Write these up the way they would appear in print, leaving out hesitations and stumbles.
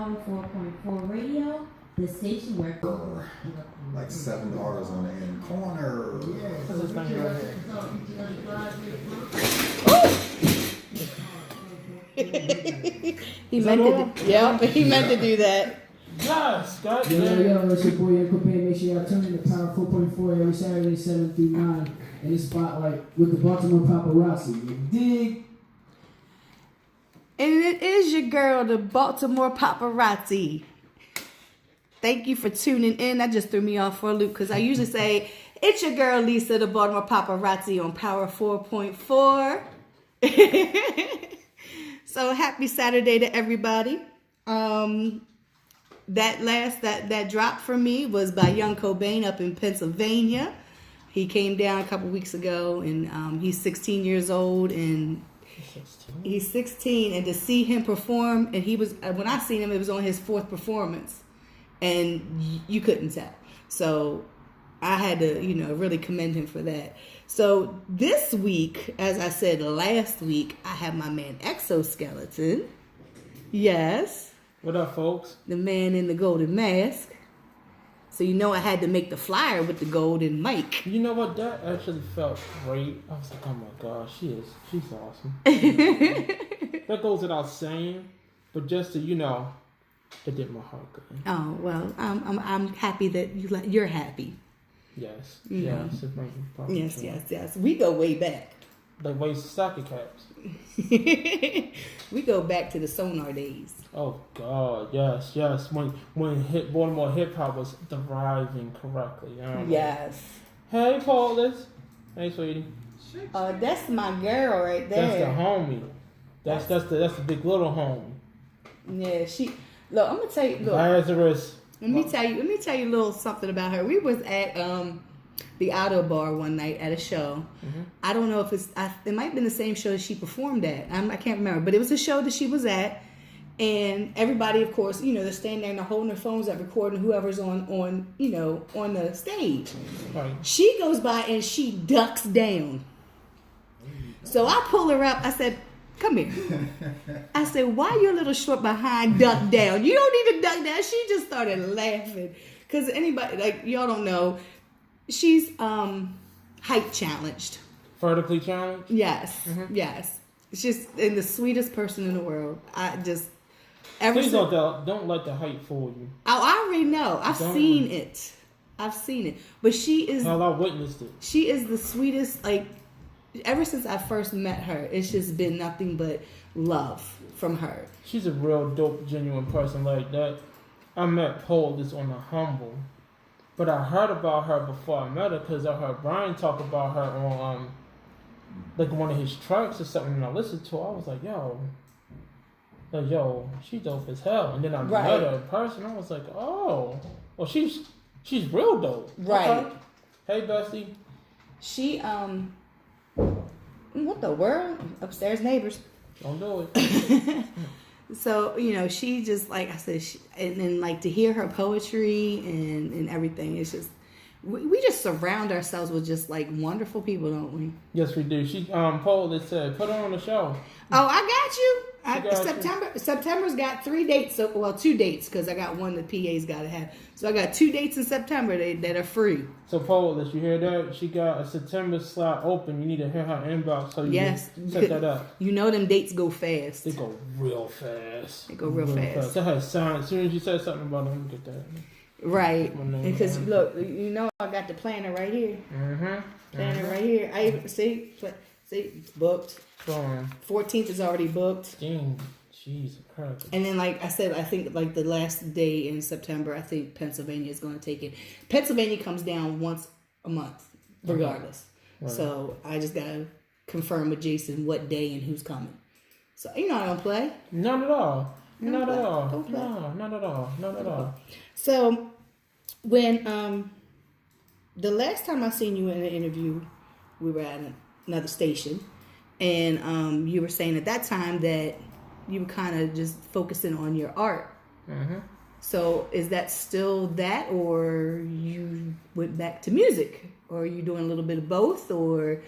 Power 4.4 Radio, the station where... Like $7 on the end corner. He meant to do that. Yes, God Yo, it's your boy Yanko Payne. Make sure y'all tune in to Power 4.4 every Saturday, 7 through 9. In the spotlight with the Baltimore Paparazzi. You dig? And it is your girl, the Baltimore Paparazzi. Thank you for tuning in. That just threw me off for a loop because I usually say, it's your girl, Lisa, the Baltimore Paparazzi on Power 4.4. So happy Saturday to everybody. That drop for me was by Young Cobain up in Pennsylvania. He came down a couple weeks ago, and he's 16 years old, and he's 16. And to see him perform, and when I seen him, it was on his 4th performance, and you couldn't tell. So I had to, really commend him for that. So this week, as I said last week, I have my man Exoskeleton. Yes. What up, folks? The man in the golden mask. So I had to make the flyer with the golden mic. You know what? That actually felt great. I was like, oh my gosh, she's awesome. That goes without saying, but just to it did my heart good. Oh well, I'm happy that you're happy. Yes, Yeah. yes, it makes me proud. Yes. We go way back. Like waist soccer caps. We go back to the Sonar days. Oh God, yes. When Baltimore hip hop was thriving correctly. Yes. Hey, Paulus. Hey, sweetie. That's my girl right there. That's the homie. That's the big little homie. Yeah, look. I'm gonna tell you. Look, Lazarus. Let me tell you a little something about her. We was at the Auto Bar one night at a show. Mm-hmm. I don't know if it might have been the same show she performed at. I can't remember, but it was a show that she was at, and everybody, of course, they're standing there and they're holding their phones up, recording whoever's on the stage. Right. She goes by and she ducks down. So I pull her up. I said, "Come here." I said, "Why your little short behind duck down? You don't need to duck down." She just started laughing because anybody y'all don't know. She's height challenged. Vertically challenged? Yes. Mm-hmm. Yes. She's the sweetest person in the world. Please don't let the height fool you. I already know. I've seen it. But she is... Hell, I witnessed it. She is the sweetest, ever since I first met her, it's just been nothing but love from her. She's a real dope, genuine person like that. I met Paulus on a humble. But I heard about her before I met her because I heard Brian talk about her on one of his tracks or something, and I listened to her. I was like, yo, she dope as hell. And then I met her in person. I was like, oh, well, she's real dope. Right. Okay. Hey, Bessie. She what the world? Upstairs neighbors. Don't do it. So, she just, like I said, and then to hear her poetry and everything, it's just, we just surround ourselves with just wonderful people, don't we? Yes, we do. She, Paulus said, put her on the show. Oh, I got you. September. September's got 3 dates. 2 dates because I got one the PA's got to have. So I got 2 dates in September that are free. So Paulus, you hear that? She got a September slot open. You need to hear her inbox so you can set that up. Them dates go fast. They go real fast. They go real fast. I had signs. As soon as you said something about them, get that. Right. Because look, I got the planner right here. Mm-hmm. Planner right here. I even see it's booked. 14th is already booked. Dang, jeez, Christ. And then, like I said, I think the last day in September, I think Pennsylvania is going to take it. Pennsylvania comes down once a month, regardless. Right. So I just got to confirm with Jason what day and who's coming. So I don't play. Not at all. Not at all. Don't play. No, not at all. Not at all. So when the last time I seen you in an interview, we were at another station. And you were saying at that time that you were kind of just focusing on your art. Mm-hmm. So is that still that, or you went back to music? Or are you doing a little bit of both? Or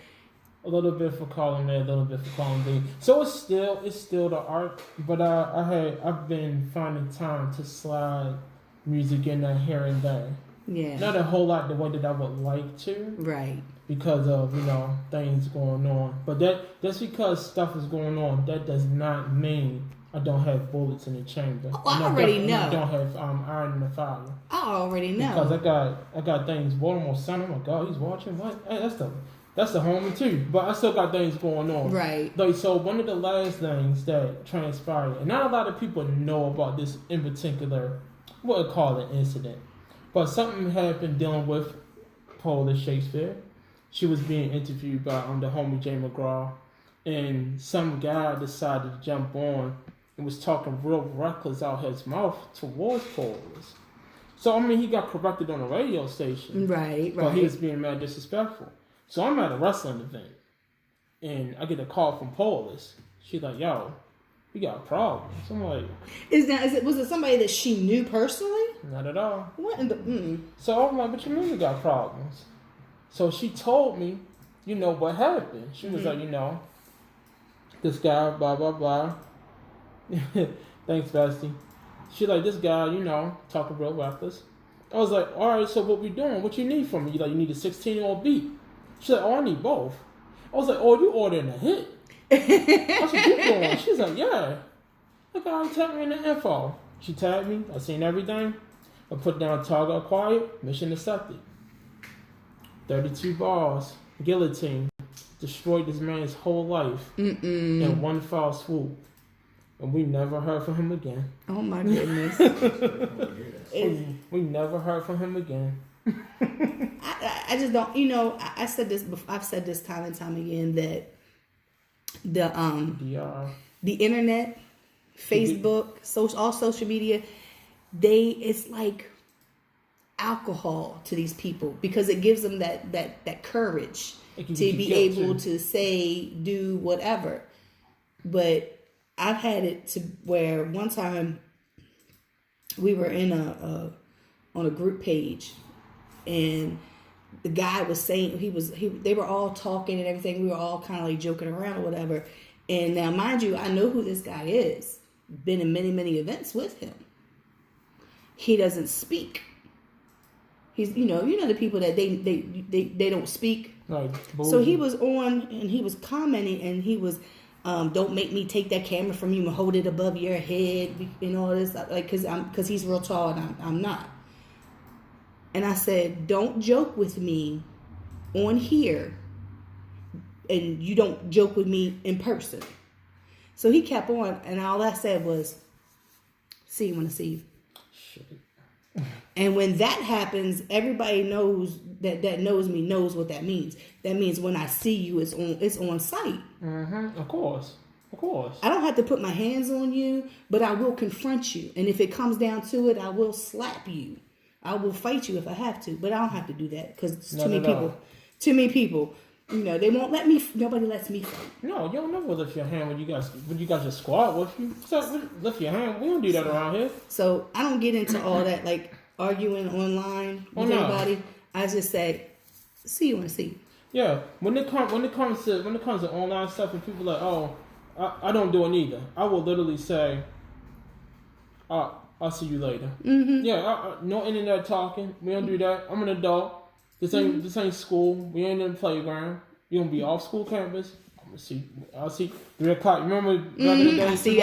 a little bit for column A, a little bit for column B. So it's still the art, but I've been finding time to slide music in there here and there. Yeah. Not a whole lot the way that I would like to, Right. because of things going on. But that's because stuff is going on. That does not mean I don't have bullets in the chamber. Oh, I already know. I don't have iron in the fire. I already know. Because I got things. Baltimore Sun. Oh my God, he's watching. What? Hey, that's the homie too. But I still got things going on. Right. Like, so one of the last things that transpired, and not a lot of people know about this in particular, what I call an incident, but something happened dealing with Polish Shakespeare. She was being interviewed by the homie Jay McGraw, and some guy decided to jump on and was talking real reckless out his mouth towards Polish. So, I mean, he got corrected on a radio station. Right. But he was being mad disrespectful. So I'm at a wrestling event, and I get a call from Polish. She's like, yo, we got problems. I'm like, was it somebody that she knew personally? not at all. What in the So I'm like, but you mean we got problems? So she told me, what happened. She was like, this guy, blah, blah, blah. Thanks, Bestie. She like, this guy, talking real reckless. I was like, all right, so what we doing? What you need from me? You need a 16-year-old beat. She's like, oh, I need both. I was like, oh, you ordering a hit? I said, you doing? She's like, yeah. Like, all right, tag me in the info. She tagged me. I seen everything. I put down target acquired, mission accepted. 32 bars, guillotine, destroyed this man's whole life in one foul swoop. And we never heard from him again. Oh my goodness. We never heard from him again. I just don't, I said this before, I've said this time and time again that the internet, Facebook, all social media, it's like alcohol to these people, because it gives them that courage to be able to say, do whatever. But I've had it to where one time we were in on a group page, and the guy was saying they were all talking and everything. We were all kind of like joking around or whatever. And now, mind you, I know who this guy is. Been in many, many events with him. He doesn't speak. He's the people that they don't speak. Like, so he was on and he was commenting and he was, don't make me take that camera from you and hold it above your head and all this, like, because he's real tall and I'm not. And I said, don't joke with me on here, and you don't joke with me in person. So he kept on, and all I said was, see you when I see you. Shit. And when that happens, everybody knows that knows me knows what that means. That means when I see you, it's on sight. Mm-hmm. Of course. I don't have to put my hands on you, but I will confront you. And if it comes down to it, I will slap you. I will fight you if I have to, but I don't have to do that because too many people. They won't let me. Nobody lets me fight. No, you don't never lift your hand when you got your squad with you. So lift your hand. We don't do that around here. So I don't get into all that like arguing online with anybody. I just say, see you when I see you. Yeah, when it comes to online stuff and people are like, oh, I don't do it either. I will literally say, I'll see you later. Mm-hmm. Yeah, no internet talking. We don't do that. I'm an adult. This ain't school. We ain't in the playground. You gonna be off school campus. I'll see 3 o'clock. Remember back in the day? I see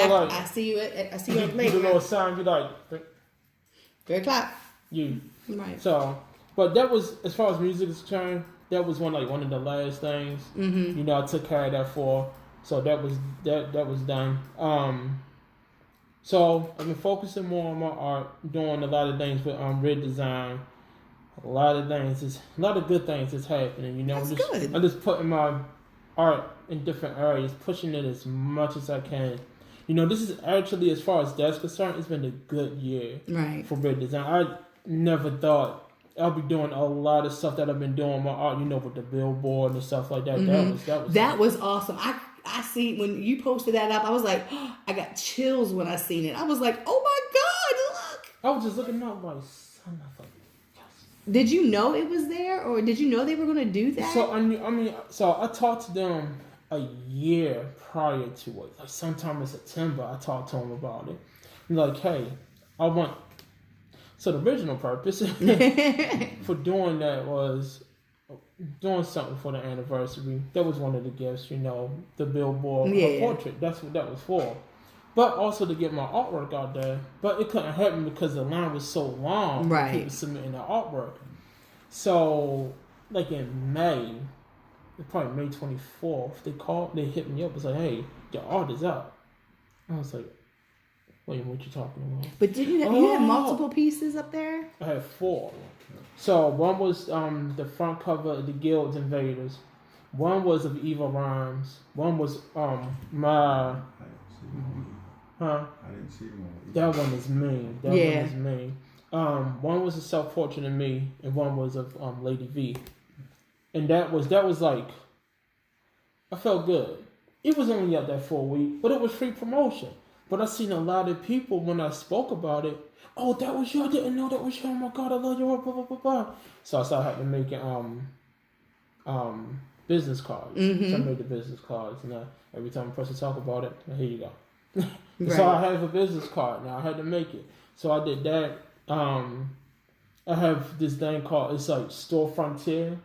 you at the put a playground. little sign. Be like 3 o'clock. You. Right. So, but that was, as far as music is concerned, that was one of the last things. Mm-hmm. I took care of that for. So that was done. So I've been focusing more on my art, doing a lot of things with Red Design. A lot of good things is happening. That's good. I'm just putting my art in different areas, pushing it as much as I can. This is actually, as far as that's concerned, it's been a good year for Red Design. I never thought I'll be doing a lot of stuff that I've been doing my art, with the billboard and stuff like that. Mm-hmm. That was awesome. I see when you posted that up, I was like, oh, I got chills when I seen it. I was like, oh my God, look. I was just looking up like, son of a, yes. Did you know it was there, or did you know they were going to do that? So I talked to them a year prior to it, like sometime in September. I talked to them about it. I'm like, hey, I want. So the original purpose for doing that was doing something for the anniversary. That was one of the gifts, the billboard portrait. That's what that was for. But also to get my artwork out there. But it couldn't happen because the line was so long. Right. People submitting their artwork. So, like in May, probably May 24th, they hit me up. It's like, hey, your art is up. I was like, wait, what you talking about? But did you had multiple pieces up there? I had 4. So one was the front cover of the Guild Invaders. One was of Eva Rhymes. One was my. Huh? I didn't see one. That one is me. That one is me. One was a self-portrait of me, and one was of Lady V. And that was like, I felt good. It was only out there for a week, but it was free promotion. But I seen a lot of people when I spoke about it. Oh, that was you! I didn't know that was you. Oh my God, I love you! Blah blah blah blah. So I started having to make business cards. Mm-hmm. So I made the business cards, and every time a person talk about it, here you go. Right. So I have a business card now. I had to make it. So I did that. I have this thing called, it's like Store Frontier,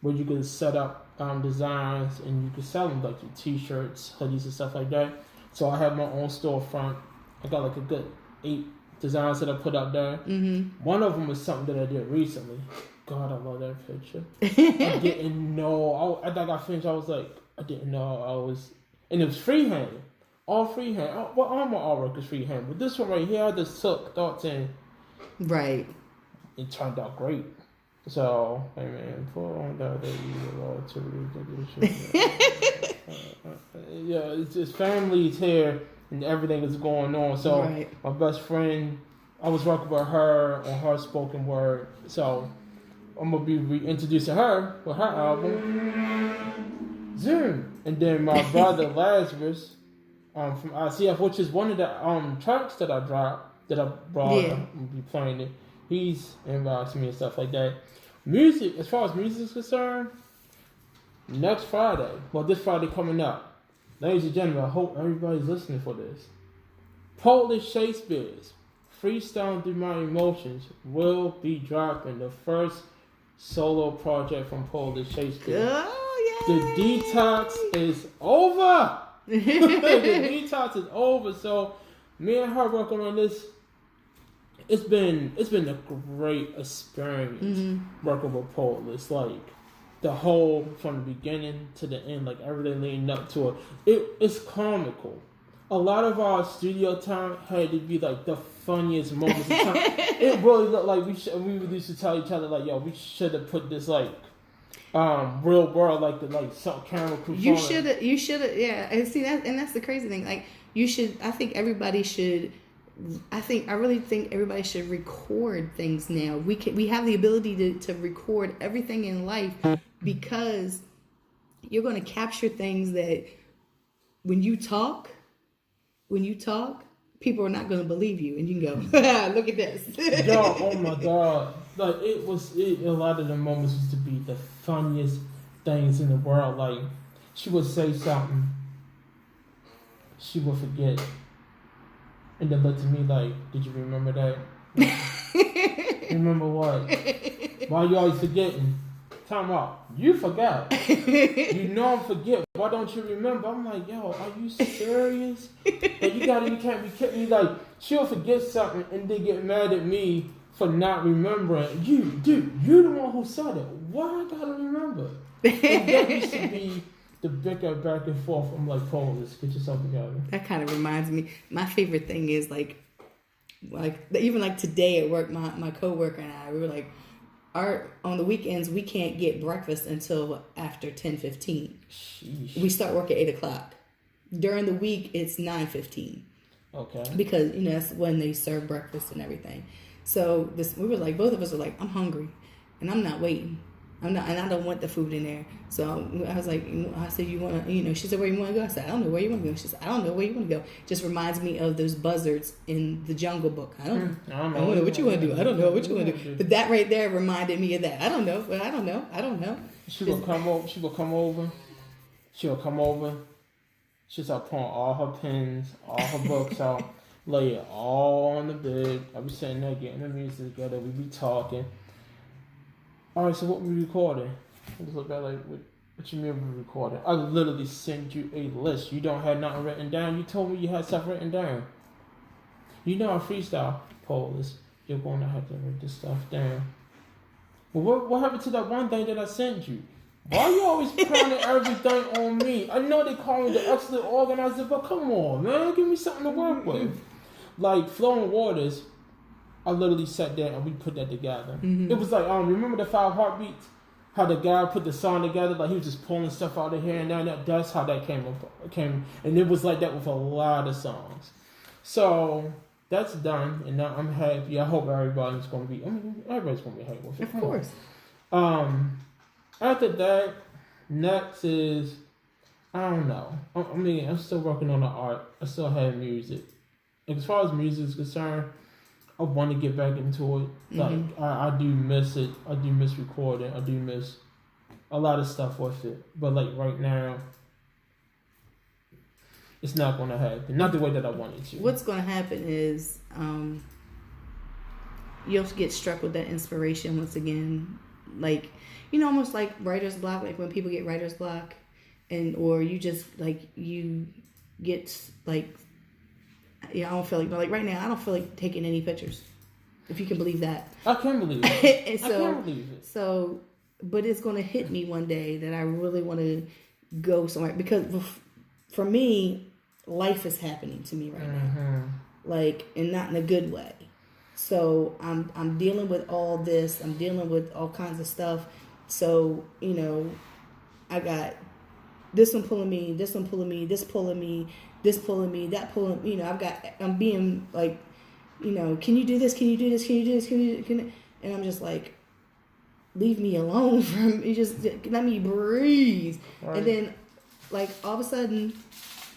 where you can set up designs and you can sell them, like your t-shirts, hoodies, and stuff like that. So I have my own storefront. I got like a good 8 designs that I put out there. Mm-hmm. One of them was something that I did recently. God, I love that picture. I didn't know. I got finished. I was like, I didn't know I was, and it was freehand. All freehand. Well, all my artwork is freehand, but this one right here, I just took thoughts in. Right. It turned out great. So, hey man, put on that yeah, it's just family's here and everything is going on. So, my best friend, I was working with her on her spoken word. So, I'm gonna be reintroducing her with her album, Zoom, and then my brother Lazarus. From ICF, which is one of the tracks that I dropped, that I brought, I'm gonna be playing it. He's inboxing me and stuff like that. Music, as far as music is concerned, next Friday, this Friday coming up, ladies and gentlemen, I hope everybody's listening for this. Polish Shakespeare's Freestyle Through My Emotions will be dropping, the first solo project from Polish Shakespeare. Oh, The detox is over. The detox is over. So me and her working on this. It's been a great experience working with Polish. Like the whole from the beginning to the end, like everything leading up to it. It's comical. A lot of our studio time had to be like the funniest moments of time. It really looked like we used to tell each other like, yo, we should have put this like real world like some camera crew. You should have, yeah. And see that's the crazy thing. Like you should. I think everybody should. I really think everybody should record things now. We have the ability to record everything in life because you're going to capture things that when you talk, people are not going to believe you, and you can go, look at this. Yo, oh my God. Like, a lot of the moments used to be the funniest things in the world. Like, she would say something, she would forget, and then look to me like, did you remember that? Remember what? Why you always forgetting? Time out. You forgot. You know I'm forget. Why don't you remember? I'm like, yo, are you serious? Like, you can't be kidding me. Like, she'll forget something and then get mad at me for not remembering. You the one who said it. Why I gotta remember? And that used to be the bicker back and forth. I'm like, Polish, get yourself together. That kind of reminds me. My favorite thing is like even like today at work, my coworker and I, we were like, on the weekends we can't get breakfast until after 10:15. We start work at 8:00. During the week it's 9:15. Okay. Because that's when they serve breakfast and everything. So we were like, both of us were like, I'm hungry, and I'm not waiting. I'm not, and I don't want the food in there. So I was like, I said, you want to, she said, where you want to go? I said, I don't know where you want to go. She said, I don't know where you want to go. Just reminds me of those buzzards in the Jungle Book. I don't know what you want to do. I don't know what you want to do. But that right there reminded me of that. I don't know. But I don't know. She will come over. She'll come over. She'll start pulling all her pens, all her books out, lay it all on the bed. I'll be sitting there getting the music together. We be talking. All right, so what we recording? I just look at like, what you mean we recording? I literally sent you a list. You don't have nothing written down. You told me you had stuff written down. You know our freestyle poll is you're going to have to write this stuff down. Well, what happened to that one thing that I sent you? Why are you always pounding everything on me? I know they call me the excellent organizer, but come on, man. Give me something to work with. Like Flowing Waters, I literally sat there and we put that together. It was like, remember the 5 Heartbeats? How the guy put the song together, like he was just pulling stuff out of here and there. That's how that came, and it was like that with a lot of songs. So that's done, and now I'm happy. I hope everybody's going to be. Everybody's going to be happy with it. Of course. After that, next is I don't know. I'm still working on the art. I still have music. As far as music is concerned, I want to get back into it. Like I do miss it. I do miss recording. I do miss a lot of stuff with it. But like right now, it's not going to happen. Not the way that I want it to. What's going to happen is you'll get struck with that inspiration once again. Like, almost like writer's block. Like when people get writer's block, or you just like you get like. Yeah, I don't feel like right now. I don't feel like taking any pictures. If you can believe that, I can believe it. I can believe it. So, but it's going to hit me one day that I really want to go somewhere because for me, life is happening to me right now, like, and not in a good way. So I'm dealing with all this. I'm dealing with all kinds of stuff. So I got this one pulling me, this one pulling me, this pulling me. This pulling me, that pulling, I'm being like, can you do this? Can you do this? Can you do this? And I'm just like, leave me alone from you. Just let me breathe. Right. And then, like, all of a sudden,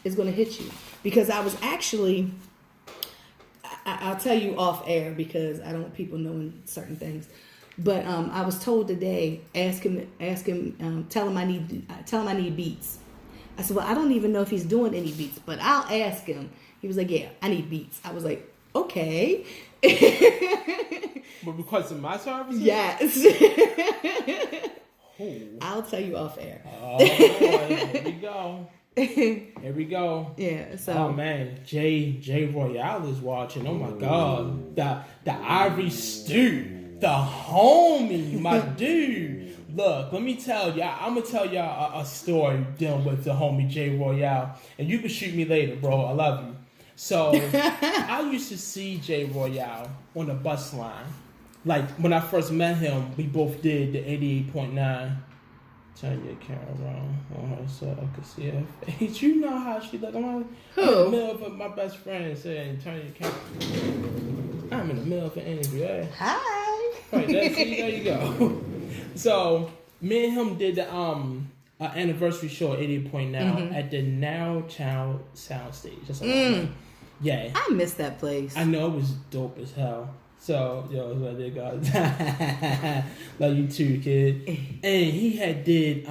it's going to hit you. Because I was actually, I'll tell you off air because I don't want people knowing certain things. But I was told today, ask him, tell him I need beats. I said, well, I don't even know if he's doing any beats, but I'll ask him. He was like, yeah, I need beats. I was like, okay. But because of my services? Yes. Oh. I'll tell you off air. Oh, here we go. Here we go. Yeah. So. Oh man, Jay Royale is watching. Oh my God, the Ivory Stew, the homie, my dude. Look, let me tell y'all. I'm gonna tell y'all a story dealing with the homie Jay Royale, and you can shoot me later, bro. I love you. So I used to see Jay Royale on the bus line. Like when I first met him, we both did the 88.9. Turn your camera around on her so I can see her face. You know how she look. I'm in the middle of my best friend saying, "Turn your camera." I'm in the middle of an interview. Hey. Hi. Right there you go. So me and him did the anniversary show at 88.9 at the Now Child Soundstage. That's yeah. I miss that place. I know, it was dope as hell. So yo, that's what they got. Love you too, kid. And he had did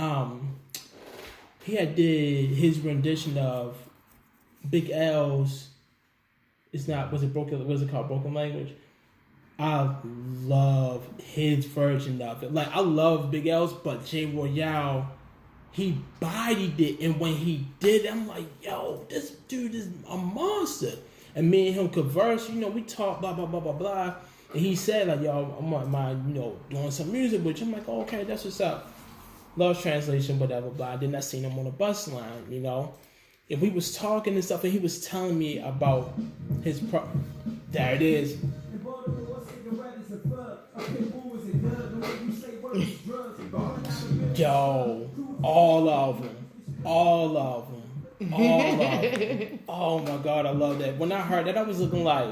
his rendition of Big L's. Was it called Broken Language? I love his version of it. Like, I love Big L's, but Jay Royale, he bodied it. And when he did, I'm like, yo, this dude is a monster. And me and him converse, we talk, blah, blah, blah, blah, blah. And he said, like, yo, I'm mind, doing some music with you. I'm like, oh, okay, that's what's up. Lost translation, whatever, blah. Then I seen him on the bus line, And we was talking and stuff, and he was telling me about his There it is. Yo, all of them. Oh my God, I love that. When I heard that, I was looking like,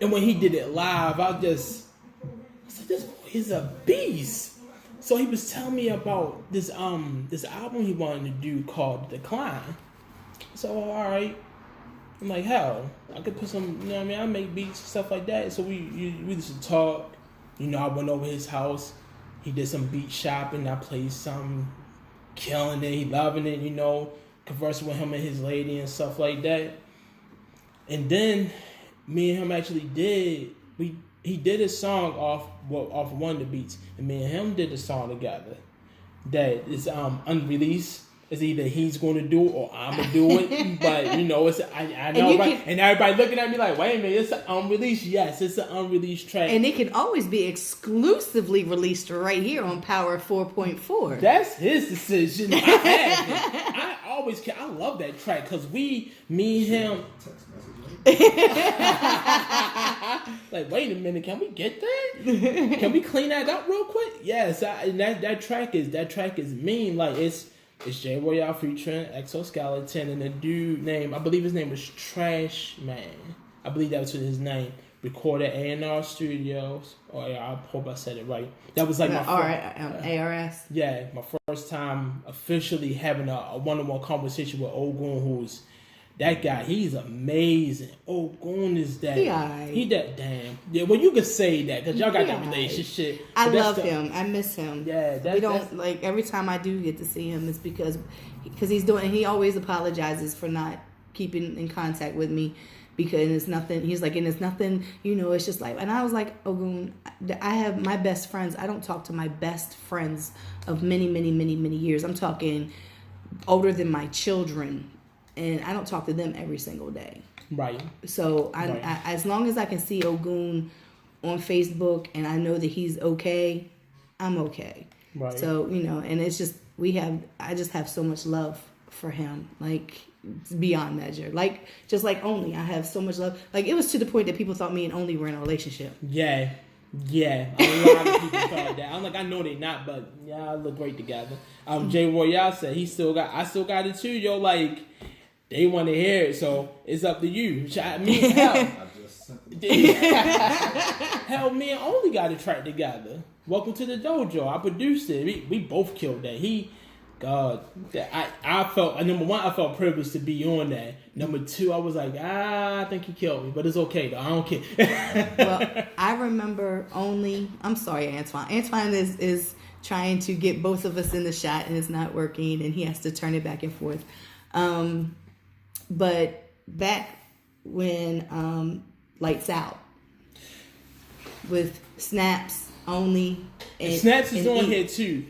and when he did it live, I said, this boy is a beast. So he was telling me about this album he wanted to do called Decline. So all right, I'm like, hell, I could put some, you know what I mean? I make beats and stuff like that. So we used to talk. You know, I went over his house. He did some beat shopping. I played some, killing it. He loving it. You know, conversing with him and his lady and stuff like that. And then me and him actually he did a song off one of the beats, and me and him did the song together. That is unreleased. It's either he's going to do it or I'm gonna do it. But you know, I know, right? And everybody looking at me like, wait a minute, it's an unreleased. Yes, it's an unreleased track. And it can always be exclusively released right here on Power 4.4. That's his decision. I have it. I always can. I love that track because me and him. Text message. Like, wait a minute, can we get that? Can we clean that up real quick? Yes, and that track is mean. Like it's Jay Royale featuring Exoskeleton and a dude named, I believe his name was Trash Man. I believe that was his name. Recorded A&R Studios. Oh yeah, I hope I said it right. That was like my ARS. Yeah, my first time officially having a one-on-one conversation with Ogun, who's that guy. He's amazing. Ogun is that. He that damn. Yeah, well, you could say that because y'all got that relationship. I love him. I miss him. Yeah, we don't like every time I do get to see him. It's because he's doing. He always apologizes for not keeping in contact with me. Because it's nothing, he's like, and it's nothing, you know, it's just like, and I was like, Ogun, I have my best friends. I don't talk to my best friends of many, many, many, many years. I'm talking older than my children, and I don't talk to them every single day. Right. So I, as long as I can see Ogun on Facebook and I know that he's okay, I'm okay. Right. So, you know, and it's just, I just have so much love for him. Like, it's beyond measure. Like, just like Only, I have so much love. Like, it was to the point that people thought me and Only were in a relationship. Yeah. A lot of people thought that. I'm like, I know they not, but yeah, I look great together. Jay Royale said I still got it too, yo. Like, they want to hear it, so it's up to you. I mean, hell, hell, me and Only got a track together. Welcome to the Dojo. I produced it. We both killed that. God, I felt, number one, I felt privileged to be on that. Number two, I was like, I think he killed me, but it's okay though. I don't care. Well, I remember Only. I'm sorry, Antoine. Antoine is trying to get both of us in the shot, and it's not working, and he has to turn it back and forth. But back when Lights Out with Snaps Only, and Snaps is on here too.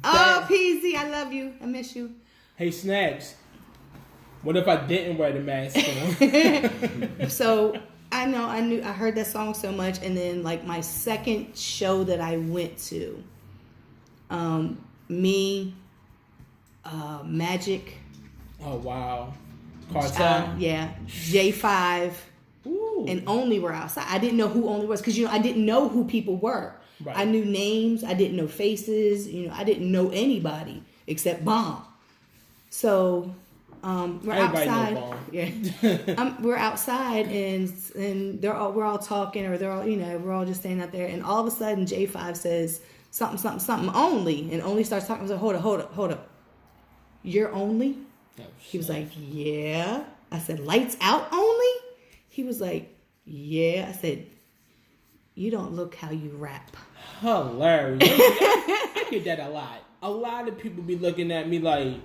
Oh, PZ, I love you. I miss you. Hey, Snaps. What if I didn't wear the mask on? So I heard that song so much, and then like my second show that I went to, Magic. Oh wow. Cartel. Yeah. J5. Ooh. And Only were outside. I didn't know who Only was because I didn't know who people were. Right. I knew names. I didn't know faces. I didn't know anybody except Bomb. So we're everybody outside. Know Bomb. Yeah, we're outside and we're all talking, or they're all we're all just standing out there, and all of a sudden J5 says something Only, and Only starts talking. I was like, hold up, you're Only? Oh, he was like, yeah. I said, Lights Out Only? He was like, yeah. I said, you don't look how you rap. Hilarious. I get that a lot. A lot of people be looking at me like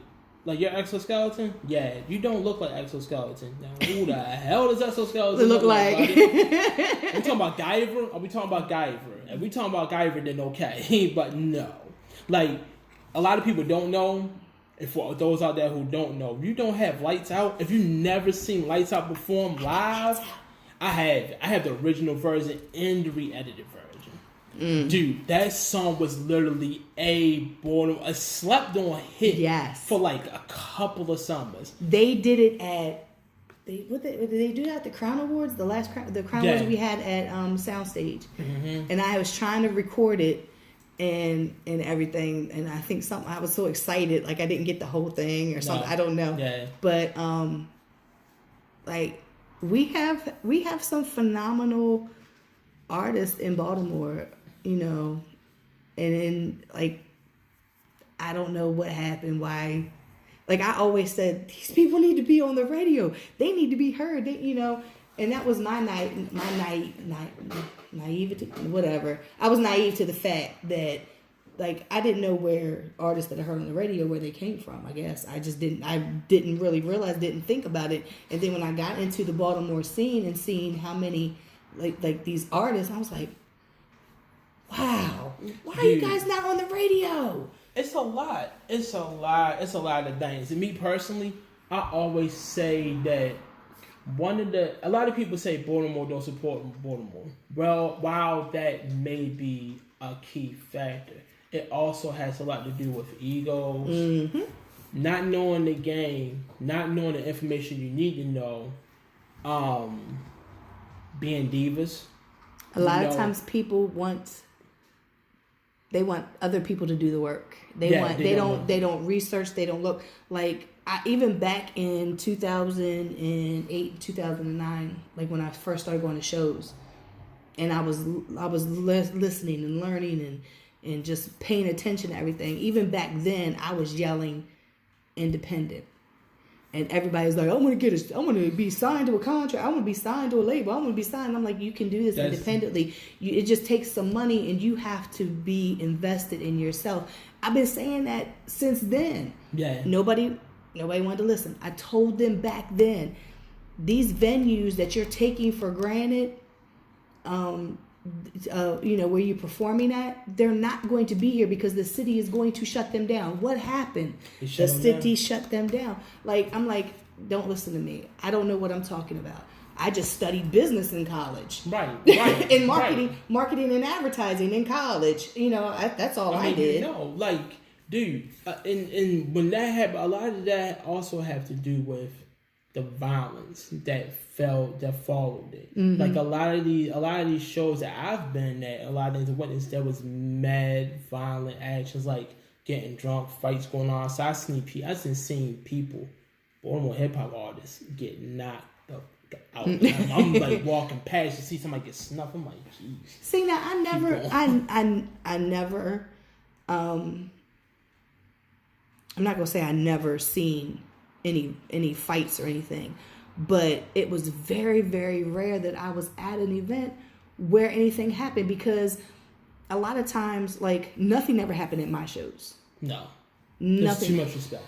you're Exoskeleton? Yeah, you don't look like Exoskeleton. Now, who the hell does Exoskeleton look like? Are we talking about Guyver? Are we talking about Guyver? If we talking about Guyver, then okay. But no. Like, a lot of people don't know. And for those out there who don't know, if you don't have Lights Out, if you've never seen Lights Out perform live, I have the original version and the re-edited version. Dude, that song was literally a slept-on hit for like a couple of summers. They did it at did they do that at the Crown Awards? The last Crown Awards we had at Soundstage, and I was trying to record it and everything, and I think I was so excited, like I didn't get the whole thing or something. I don't know. Yeah. But like. We have some phenomenal artists in Baltimore, and in like I don't know what happened. Why? Like I always said, these people need to be on the radio. They need to be heard. And that was my naivety, whatever. I was naive to the fact that, like, I didn't know where artists that I heard on the radio, where they came from, I guess. I didn't really realize, didn't think about it. And then when I got into the Baltimore scene and seeing how many, like these artists, I was like, wow, why are you guys not on the radio? It's a lot. It's a lot of things. And me personally, I always say that a lot of people say Baltimore don't support Baltimore. Well, while that may be a key factor, it also has a lot to do with egos, not knowing the game, not knowing the information you need to know, being divas. A lot of times people want other people to do the work. They don't research, they don't look. Like even back in 2008, 2009, like when I first started going to shows, and I was listening and learning and just paying attention to everything. Even back then, I was yelling independent. And everybody's like, I want to be signed to a contract. I want to be signed to a label. I want to be signed. I'm like, you can do this independently. It just takes some money, and you have to be invested in yourself. I've been saying that since then. Yeah. Nobody wanted to listen. I told them back then, these venues that you're taking for granted, where you're performing at, they're not going to be here because the city is going to shut them down. What happened? The city shut them down. Like, I'm like, don't listen to me. I don't know what I'm talking about. I just studied business in college. Right. And marketing and advertising in college. That's all I did. Dude, and when that happened, a lot of that also have to do with the violence that followed it. Mm-hmm. Like a lot of these shows that I've been at, a lot of the witness, there was mad violent actions, like getting drunk, fights going on. So I've seen people, Baltimore hip hop artists, get knocked the out. I'm like walking past, you see somebody get snuffed. I'm like, jeez. See, now I never. I'm not gonna say I never seen any fights or anything, but it was very, very rare that I was at an event where anything happened, because a lot of times, like, nothing ever happened at my shows. No, nothing. Too much respect.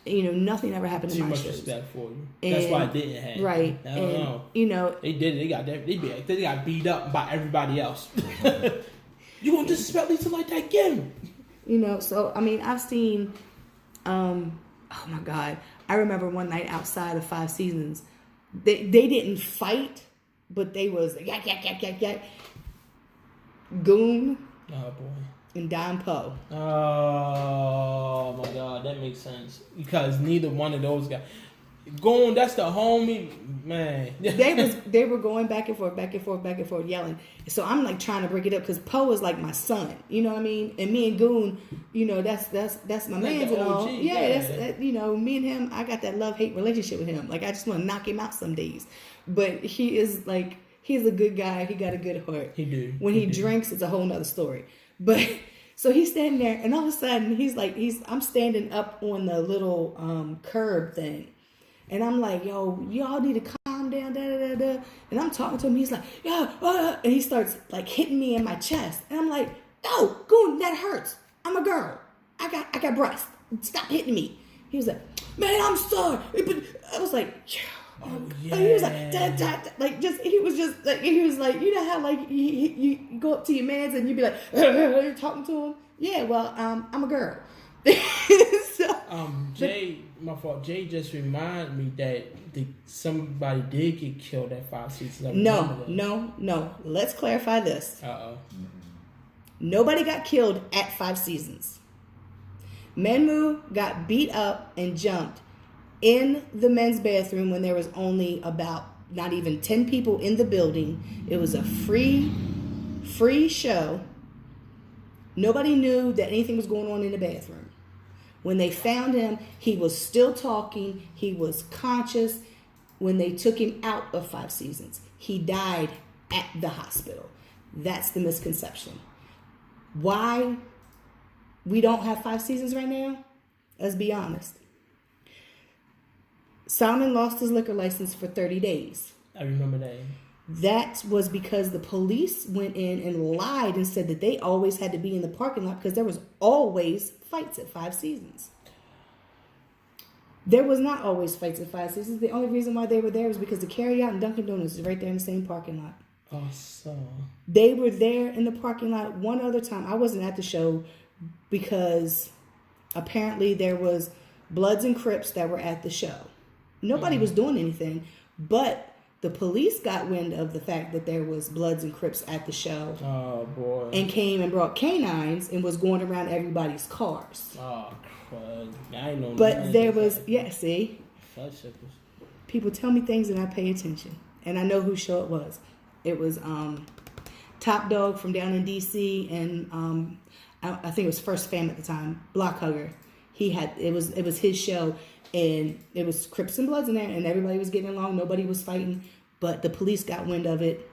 Nothing ever happened in my shows. Too much respect for you. That's why I didn't have. Right. I don't know. They did it. They got beat up by everybody else. You gonna disrespect Lisa like that again? So I mean, I've seen. Oh my God! I remember one night outside of Five Seasons, they didn't fight, but they was yak. Goon. Oh boy. And Don Poe. Oh my God, that makes sense, because neither one of those guys. Goon, that's the homie, man. they were going back and forth, yelling. So I'm like trying to break it up, because Poe is like my son, you know what I mean? And me and Goon, that's my man and all. Yeah, that's me and him. I got that love-hate relationship with him. Like, I just want to knock him out some days. But he is like, he's a good guy. He got a good heart. He do. When he drinks, it's a whole nother story. But so he's standing there, and all of a sudden I'm standing up on the little curb thing. And I'm like, yo, y'all need to calm down, da. And I'm talking to him. He's like, yeah, and he starts like hitting me in my chest. And I'm like, no, Goon, that hurts. I'm a girl. I got breasts. Stop hitting me. He was like, man, I'm sorry. I was like, oh yeah. And he was like, he was like, you know how like you go up to your mans and you be like, you're talking to him. Yeah, well, I'm a girl. Jay, my fault. Jay just reminded me that somebody did get killed at Five Seasons. No. Let's clarify this. Uh-oh. Nobody got killed at Five Seasons. Menmu got beat up and jumped in the men's bathroom when there was only about not even 10 people in the building. It was a free show. Nobody knew that anything was going on in the bathroom. When they found him, he was still talking. He was conscious. When they took him out of Five Seasons, he died at the hospital. That's the misconception. Why we don't have 5 seasons right now? Let's be honest. Salmon lost his liquor license for 30 days. I remember that. That was because the police went in and lied and said that they always had to be in the parking lot because there was always fights at 5 seasons. There was not always fights at 5 seasons. The only reason why they were there was because the Carryout and Dunkin' Donuts is right there in the same parking lot. Oh, so. They were there in the parking lot one other time. I wasn't at the show because apparently there was Bloods and Crips that were at the show. Nobody was doing anything, but the police got wind of the fact that there was Bloods and Crips at the show. Oh, boy. And came and brought canines and was going around everybody's cars. Oh, crud. I ain't know. But there was, yeah, see? Fudge People tell me things and I pay attention. And I know whose show it was. It was Top Dog from down in D.C. and I think it was First Fam at the time, Block Hugger. It was his show. And it was Crips and Bloods in there, and everybody was getting along. Nobody was fighting, but the police got wind of it,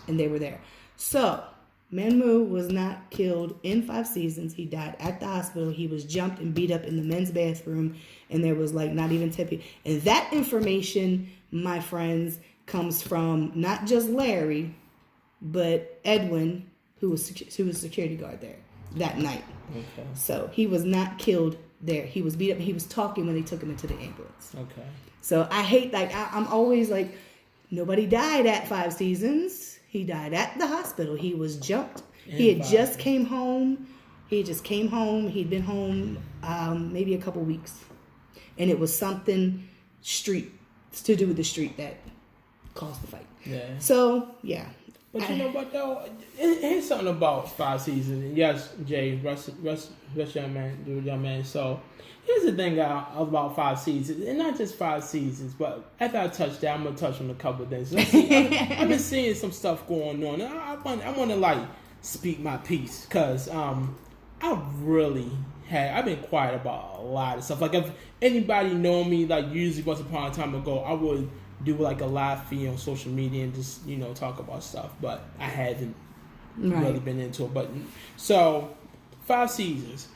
and they were there. So, Manmu was not killed in 5 seasons. He died at the hospital. He was jumped and beat up in the men's bathroom, and there was like not even 10 people. And that information, my friends, comes from not just Larry, but Edwin, who was security guard there that night. Okay. So he was not killed there. He was beat up and he was talking when they took him into the ambulance. Okay. So I hate, like, I'm always like, nobody died at 5 seasons. He died at the hospital. He was jumped. He had just came home. He'd been home maybe a couple weeks. And it was something to do with the street that caused the fight. Yeah. So, yeah. But you know what though? Here's something about 5 seasons. And yes, Jay, rest young man. So here's the thing about 5 seasons, and not just 5 seasons, but after I touch that, I'm gonna touch on a couple of things. I've been seeing some stuff going on, and I want to like speak my piece because I've been quiet about a lot of stuff. Like if anybody know me, like usually once upon a time ago, I would do like a live feed on social media and just talk about stuff, but I haven't really been into it. But so 5 seasons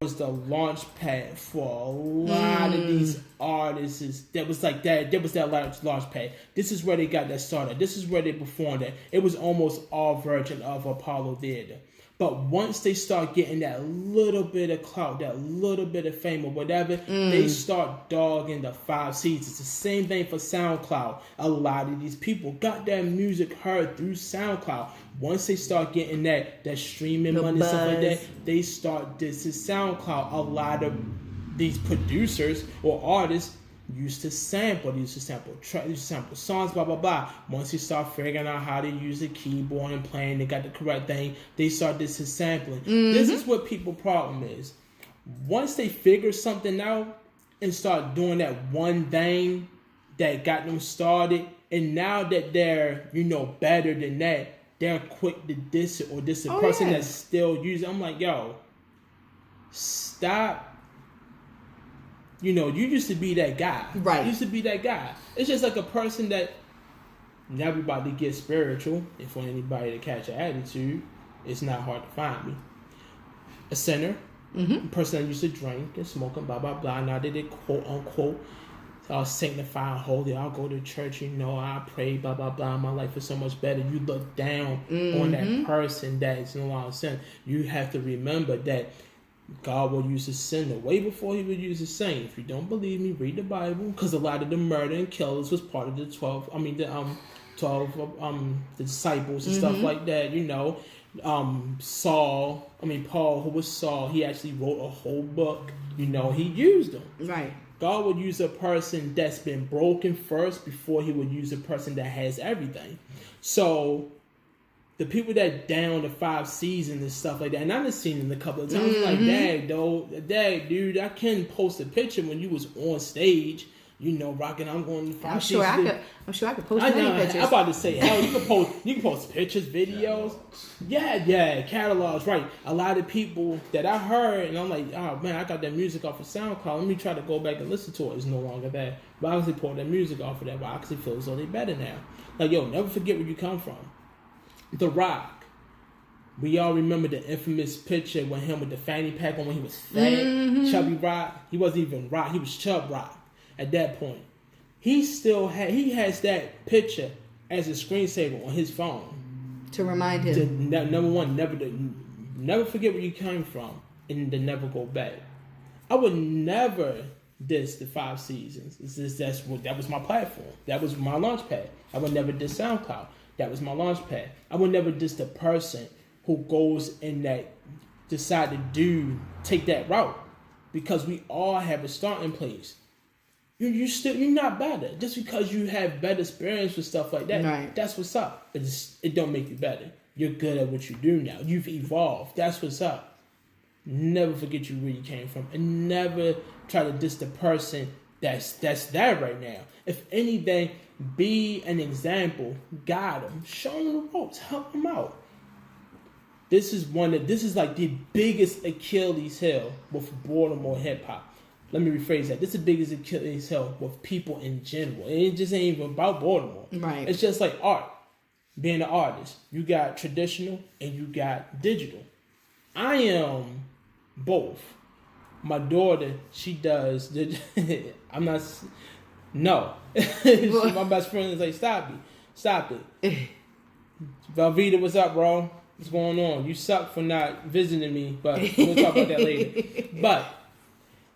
was the launch pad for a lot of these artists. That was like that was that launch pad. This is where they got that started. This is where they performed at. It was almost all version of Apollo Theater. But once they start getting that little bit of clout, that little bit of fame or whatever, they start dogging the 5 seasons. It's the same thing for SoundCloud. A lot of these people got their music heard through SoundCloud. Once they start getting that streaming money and stuff like that, they start this is SoundCloud. A lot of these producers or artists used to sample songs, blah, blah, blah. Once you start figuring out how to use the keyboard and playing, they got the correct thing, they start this is sampling. This is what people's problem is. Once they figure something out and start doing that one thing that got them started, and now that they're, better than that, they're quick to diss it or diss a person that's still using. I'm like, yo, stop. You used to be that guy. Right. You used to be that guy. It's just like a person that, now we about to get spiritual. If for anybody to catch an attitude, it's not hard to find me. A sinner. A person that used to drink and smoke and blah, blah, blah. Now that they quote unquote sanctified, holy, I'll go to church, I pray, blah, blah, blah. My life is so much better. You look down on that person that is no longer sin. You have to remember that God will use a sinner way before he would use a saint. If you don't believe me, read the Bible, because a lot of the murder and killers was part of the 12 the disciples and stuff like that. Paul, who was Saul, he actually wrote a whole book. He used them. Right. God would use a person that's been broken first before he would use a person that has everything. So the people that down the 5 seasons and stuff like that, and I've seen them a couple of times. Like, Dad, dude, I couldn't post a picture when you was on stage, rocking. I'm going to 5 seasons. I'm sure I could post many pictures. I'm about to say, hell, you can post pictures, videos, catalogs, right? A lot of people that I heard, and I'm like, oh man, I got that music off of SoundCloud. Let me try to go back and listen to it. It's no longer there. But I actually pulled that music off of that. But I actually feel as though they better now. Like, yo, never forget where you come from. The Rock, We all remember the infamous picture with him with the fanny pack on when he was fat, chubby Rock. He wasn't even Rock, he was Chub Rock at that point. He has that picture as a screensaver on his phone. To remind him. Number one, never forget where you came from and to never go back. I would never diss the 5 seasons. That was my platform. That was my launch pad. I would never diss SoundCloud. That was my launch pad. I would never diss the person who goes in that, decide to take that route, because we all have a starting place. You're not better just because you have better experience with stuff like that. Right. That's what's up. But it don't make you better. You're good at what you do now. You've evolved. That's what's up. Never forget where you came from, and never try to diss the person that's there right now. If anything, be an example, guide them, show them the ropes, help them out. This is like the biggest Achilles heel with Baltimore hip hop. Let me rephrase that. This is the biggest Achilles heel with people in general. And it just ain't even about Baltimore. Right. It's just like art. Being an artist, you got traditional and you got digital. I am both. My daughter, she does. I'm not. No. My best friend is like, stop it. Velveeta, what's up, bro? What's going on? You suck for not visiting me, but we'll talk about that later. But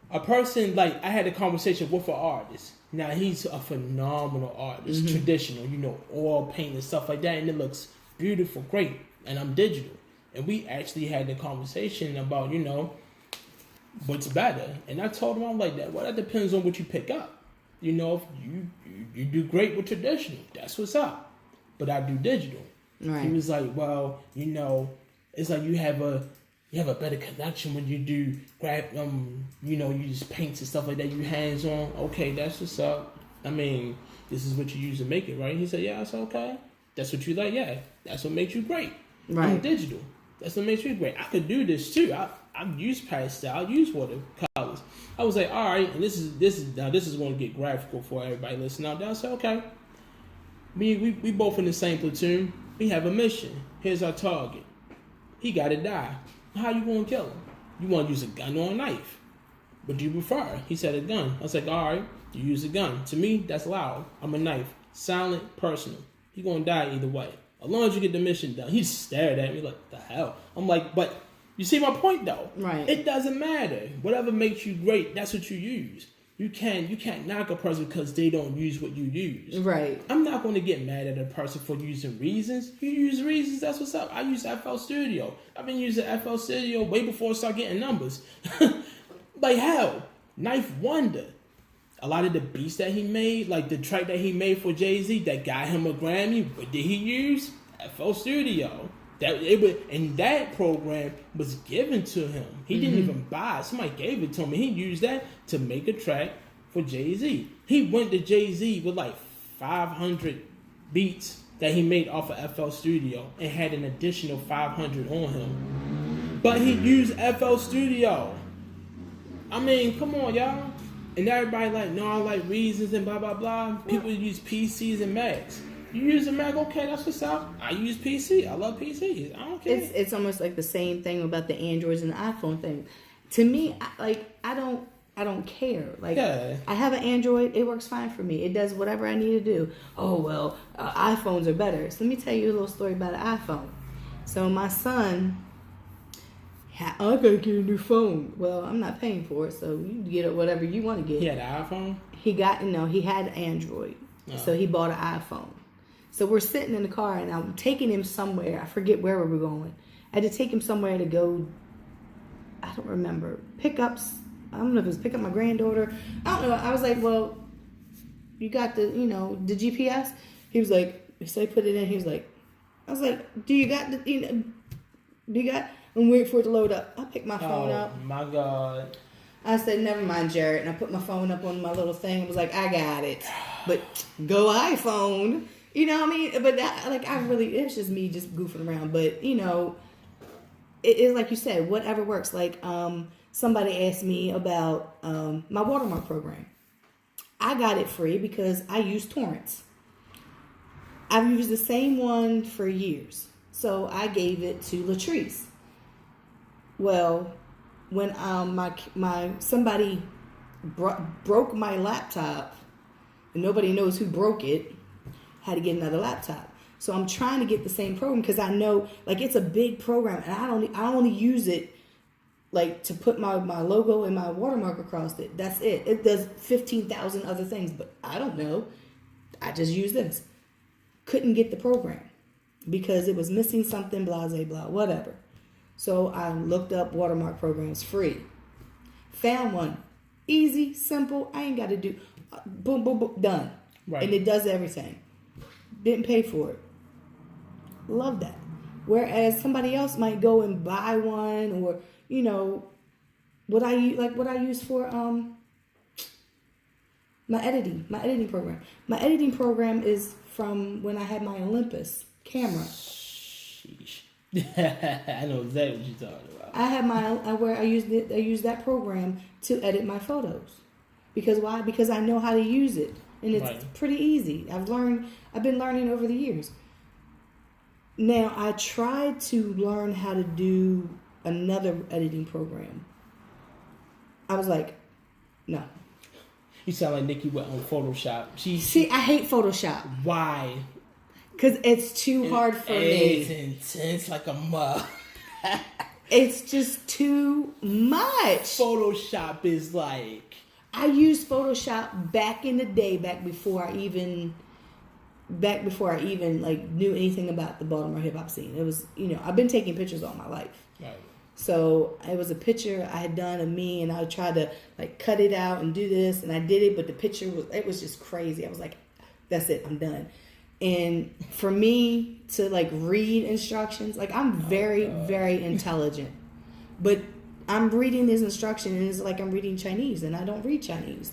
a person, like, I had a conversation with an artist. Now, he's a phenomenal artist, traditional, oil paint and stuff like that, and it looks beautiful, great. And I'm digital. And we actually had the conversation about, what's better. And I told him, I'm like, that depends on what you pick up. If you do great with traditional, that's what's up. But I do digital. Right. He was like, well, it's like you have a better connection when you do you just paint and stuff like that, you hands on. Okay, that's what's up. I mean, this is what you use to make it, right? He said, yeah, that's okay. That's what you like, yeah. That's what makes you great. Right. I'm digital. That's what makes you great. I could do this too. I've used pastel, I use watercolors. I was like, all right, and this is going to get graphical for everybody listening out there. I said, okay. We both in the same platoon. We have a mission. Here's our target. He got to die. How you going to kill him? You want to use a gun or a knife? What do you prefer? He said a gun. I was like, all right, you use a gun. To me, that's loud. I'm a knife. Silent, personal. He going to die either way. As long as you get the mission done. He stared at me like, the hell? I'm like, but you see my point though? Right. It doesn't matter. Whatever makes you great, that's what you use. You can't knock a person because they don't use what you use. Right. I'm not going to get mad at a person for using Reasons. You use Reasons, that's what's up. I use FL Studio. I've been using FL Studio way before I start getting numbers. Like hell, Knife Wonder. A lot of the beats that he made, like the track that he made for Jay-Z that got him a Grammy, what did he use? FL Studio. And that program was given to him. He didn't even buy it. Somebody gave it to him. And he used that to make a track for Jay-Z. He went to Jay-Z with like 500 beats that he made off of FL Studio and had an additional 500 on him. But he used FL Studio. I mean, come on, y'all. And everybody like, no, I like Reasons and blah, blah, blah. People use PCs and Macs. You use a Mac, okay, that's what's up. I use PC. I love PCs. I don't care. It's almost like the same thing about the Androids and the iPhone thing. To me, I don't care. Like, yeah. I have an Android. It works fine for me. It does whatever I need to do. Oh, well, iPhones are better. So let me tell you a little story about an iPhone. So my son, I gotta get a new phone. Well, I'm not paying for it, so you get whatever you want to get. He had an iPhone? He had Android. Oh. So he bought an iPhone. So we're sitting in the car, and I'm taking him somewhere. I forget where we were going. I had to take him somewhere to go, I don't remember, pickups. I don't know if it was pick up my granddaughter. I don't know. I was like, well, you got the GPS? He was like, so he put it in. He was like, I was like, do you got I'm waiting for it to load up. I picked my phone up. Oh, my God. I said, never mind, Jared. And I put my phone up on my little thing. I was like, I got it. But go iPhone. You know what I mean? But it's just me just goofing around. But, it is like you said, whatever works. Like, somebody asked me about my watermark program. I got it free because I use torrents. I've used the same one for years. So I gave it to Latrice. Well, when somebody broke my laptop, and nobody knows who broke it, had to get another laptop. So I'm trying to get the same program because I know like it's a big program, and I only use it like to put my logo and my watermark across it. That's it. It does 15,000 other things, but I don't know. I just use this. Couldn't get the program because it was missing something, blah, blah, blah, whatever. So I looked up watermark programs free. Found one. Easy, simple. I ain't got to do boom, boom, boom, done. Right. And it does everything. Didn't pay for it. Love that. Whereas somebody else might go and buy one, or you know, what I use for my editing program. My editing program is from when I had my Olympus camera. Sheesh. I know exactly what you're talking about. I had where I used that program to edit my photos. Because why? Because I know how to use it, and it's pretty easy. I've been learning over the years. Now I tried to learn how to do another editing program. I was like, no. You sound like Nikki went on Photoshop. See, I hate Photoshop. Why? Because it's too hard for me. It's intense like a mug. It's just too much. Photoshop is like... I used Photoshop back in the day, back before I even like knew anything about the Baltimore hip hop scene. It was, you know, I've been taking pictures all my life. Right. So it was a picture I had done of me, and I tried to like cut it out and do this, and I did it, but the picture was just crazy. I was like, that's it, I'm done. And for me to like read instructions, like I'm very, very intelligent, but I'm reading this instruction and it's like I'm reading Chinese, and I don't read Chinese.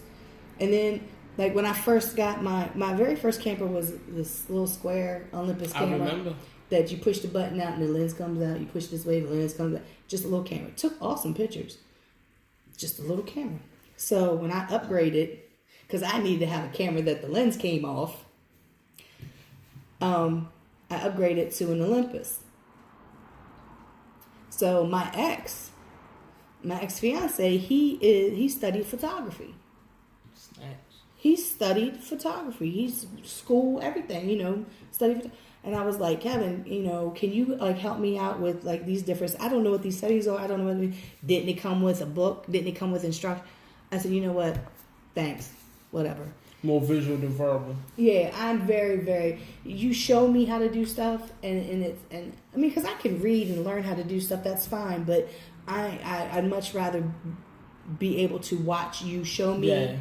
And then like when I first got my very first camera was this little square Olympus camera. I remember. That you push the button out and the lens comes out. You push this way, the lens comes out. Just a little camera. Took awesome pictures. Just a little camera. So when I upgraded, because I needed to have a camera that the lens came off, I upgraded to an Olympus. So my ex-fiance, he studied photography. Snatch. He studied photography. He's school, everything, you know, studied photography. And I was like, Kevin, you know, can you like help me out with like these different, I don't know what these studies are. I don't know what didn't it come with a book? Didn't it come with instruction? I said, you know what? Thanks. Whatever. More visual than verbal. Yeah, I'm very, very, you show me how to do stuff and I mean, because I can read and learn how to do stuff, that's fine. But I'd much rather be able to watch you show me. Yeah.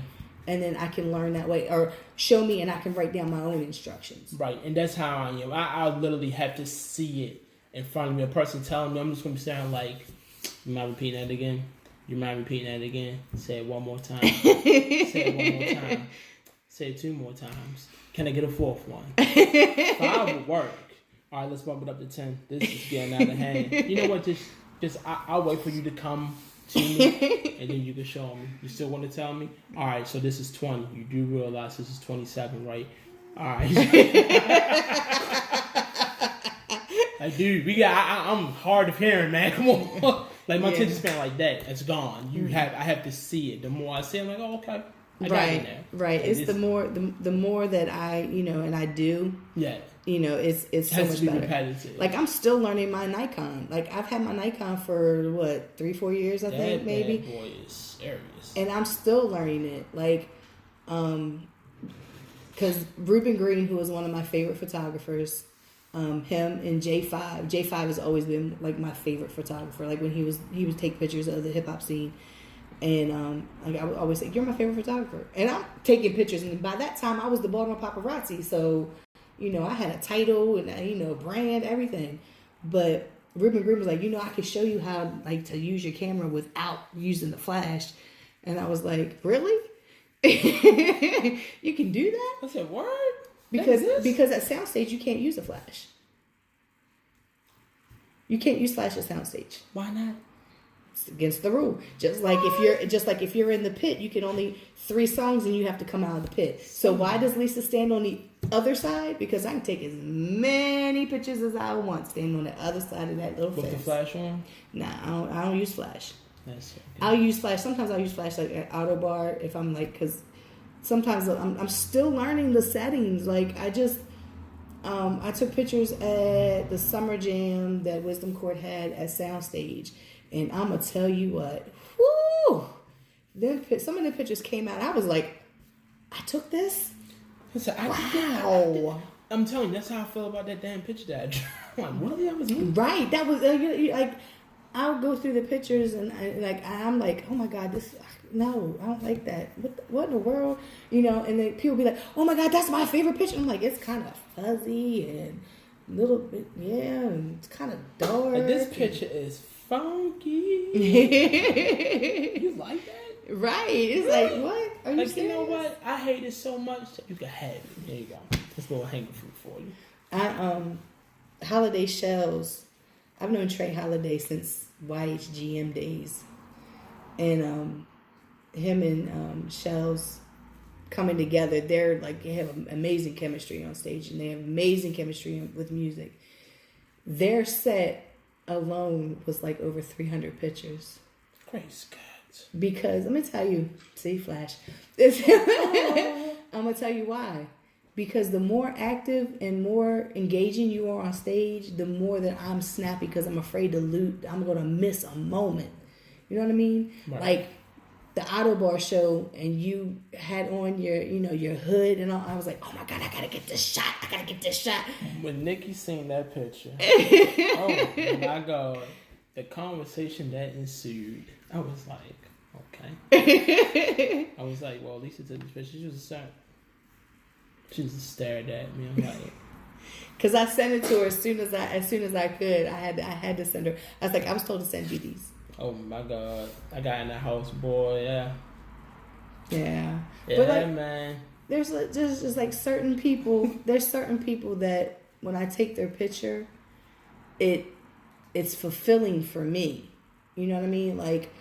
And then I can learn that way, or show me and I can write down my own instructions. Right, and that's how I am. I literally have to see it in front of me. A person telling me, I'm just going to sound like, you mind repeating that again? You mind repeating that again? Say it one more time. Say it one more time. Say it 2 more times. Can I get a 4th one? 5 would work. All right, let's bump it up to 10. This is getting out of hand. You know what? Just I'll wait for you to come to me, and then you can show me. You still want to tell me? All right, so this is 20. You do realize this is 27, right? All right. Like, dude, I'm hard of hearing, man. Come on. Like, my attention span like that, it's gone. I have to see it. The more I see it, I'm like, oh, okay. I got it now. Right. Like, it's the more that I, you know, and I do. Yeah. You know, it's so much better. Repetitive. Like, I'm still learning my Nikon. Like, I've had my Nikon for, 3-4 years, I think, maybe. That boy is serious. And I'm still learning it. Like, because Ruben Green, who is one of my favorite photographers, him and J5. J5 has always been, like, my favorite photographer. Like, when he would take pictures of the hip-hop scene. And like I would always say, you're my favorite photographer. And I'm taking pictures. And by that time, I was the Baltimore Paparazzi. So, you know, I had a title and, you know, brand, everything. But Ruben Green was like, you know, I can show you how, like, to use your camera without using the flash. And I was like, really? You can do that? I said, what? Because at Soundstage, you can't use a flash. You can't use flash at Soundstage. Why not? It's against the rule. Just like if you're in the pit, you can only 3 songs and you have to come out of the pit. So why does Lisa stand on the other side? Because I can take as many many pictures as I want standing on the other side of that little With the fence. flash on? Nah, I don't use flash. That's okay. I'll use flash. Sometimes I'll use flash like at auto bar if I'm like, because sometimes I'm still learning the settings. Like I just, I took pictures at the summer jam that Wisdom Court had at Soundstage, and I'm gonna tell you what, whoo! Then some of the pictures came out. I was like, I took this. Listen, Wow. I'm telling you, that's how I feel about that damn picture that I drew. I'm like, really? That was me? Right. That was like, I'll go through the pictures and I'm like, oh my God, this. No, I don't like that. What in the world? And then people be like, oh my God, that's my favorite picture. I'm like, it's kind of fuzzy and a little bit, yeah, and it's kind of dark. Like, this picture is funky. You like that? Right. It's like, what? Are you Like, serious? you know what? I hate it so much that you can have it. There you go. This little hanging fruit for you. Holiday Shells. I've known Trey Holiday since YHGM days. And him and Shells coming together, they have amazing chemistry on stage, and they have amazing chemistry with music. Their set alone was like over 300 pictures. Praise God. Because let me tell you, see Flash. I'm gonna tell you why. Because the more active and more engaging you are on stage, the more that I'm snappy because I'm afraid to loot. I'm gonna miss a moment. You know what I mean? Right. Like the Auto Bar show, and you had on your hood and all. I was like, oh my God, I gotta get this shot. When Nikki seen that picture, oh my God, the conversation that ensued, I was like, okay. I was like, well, Lisa took this picture. She just stared at me. I'm like, Cause I sent it to her as soon as I could. I had to send her. I was like, I was told to send you these. oh my God, I got in the house, boy. Yeah, Yeah. yeah, But like, man. there's just like certain people. There's certain people that when I take their picture, it's fulfilling for me. You know what I mean? Like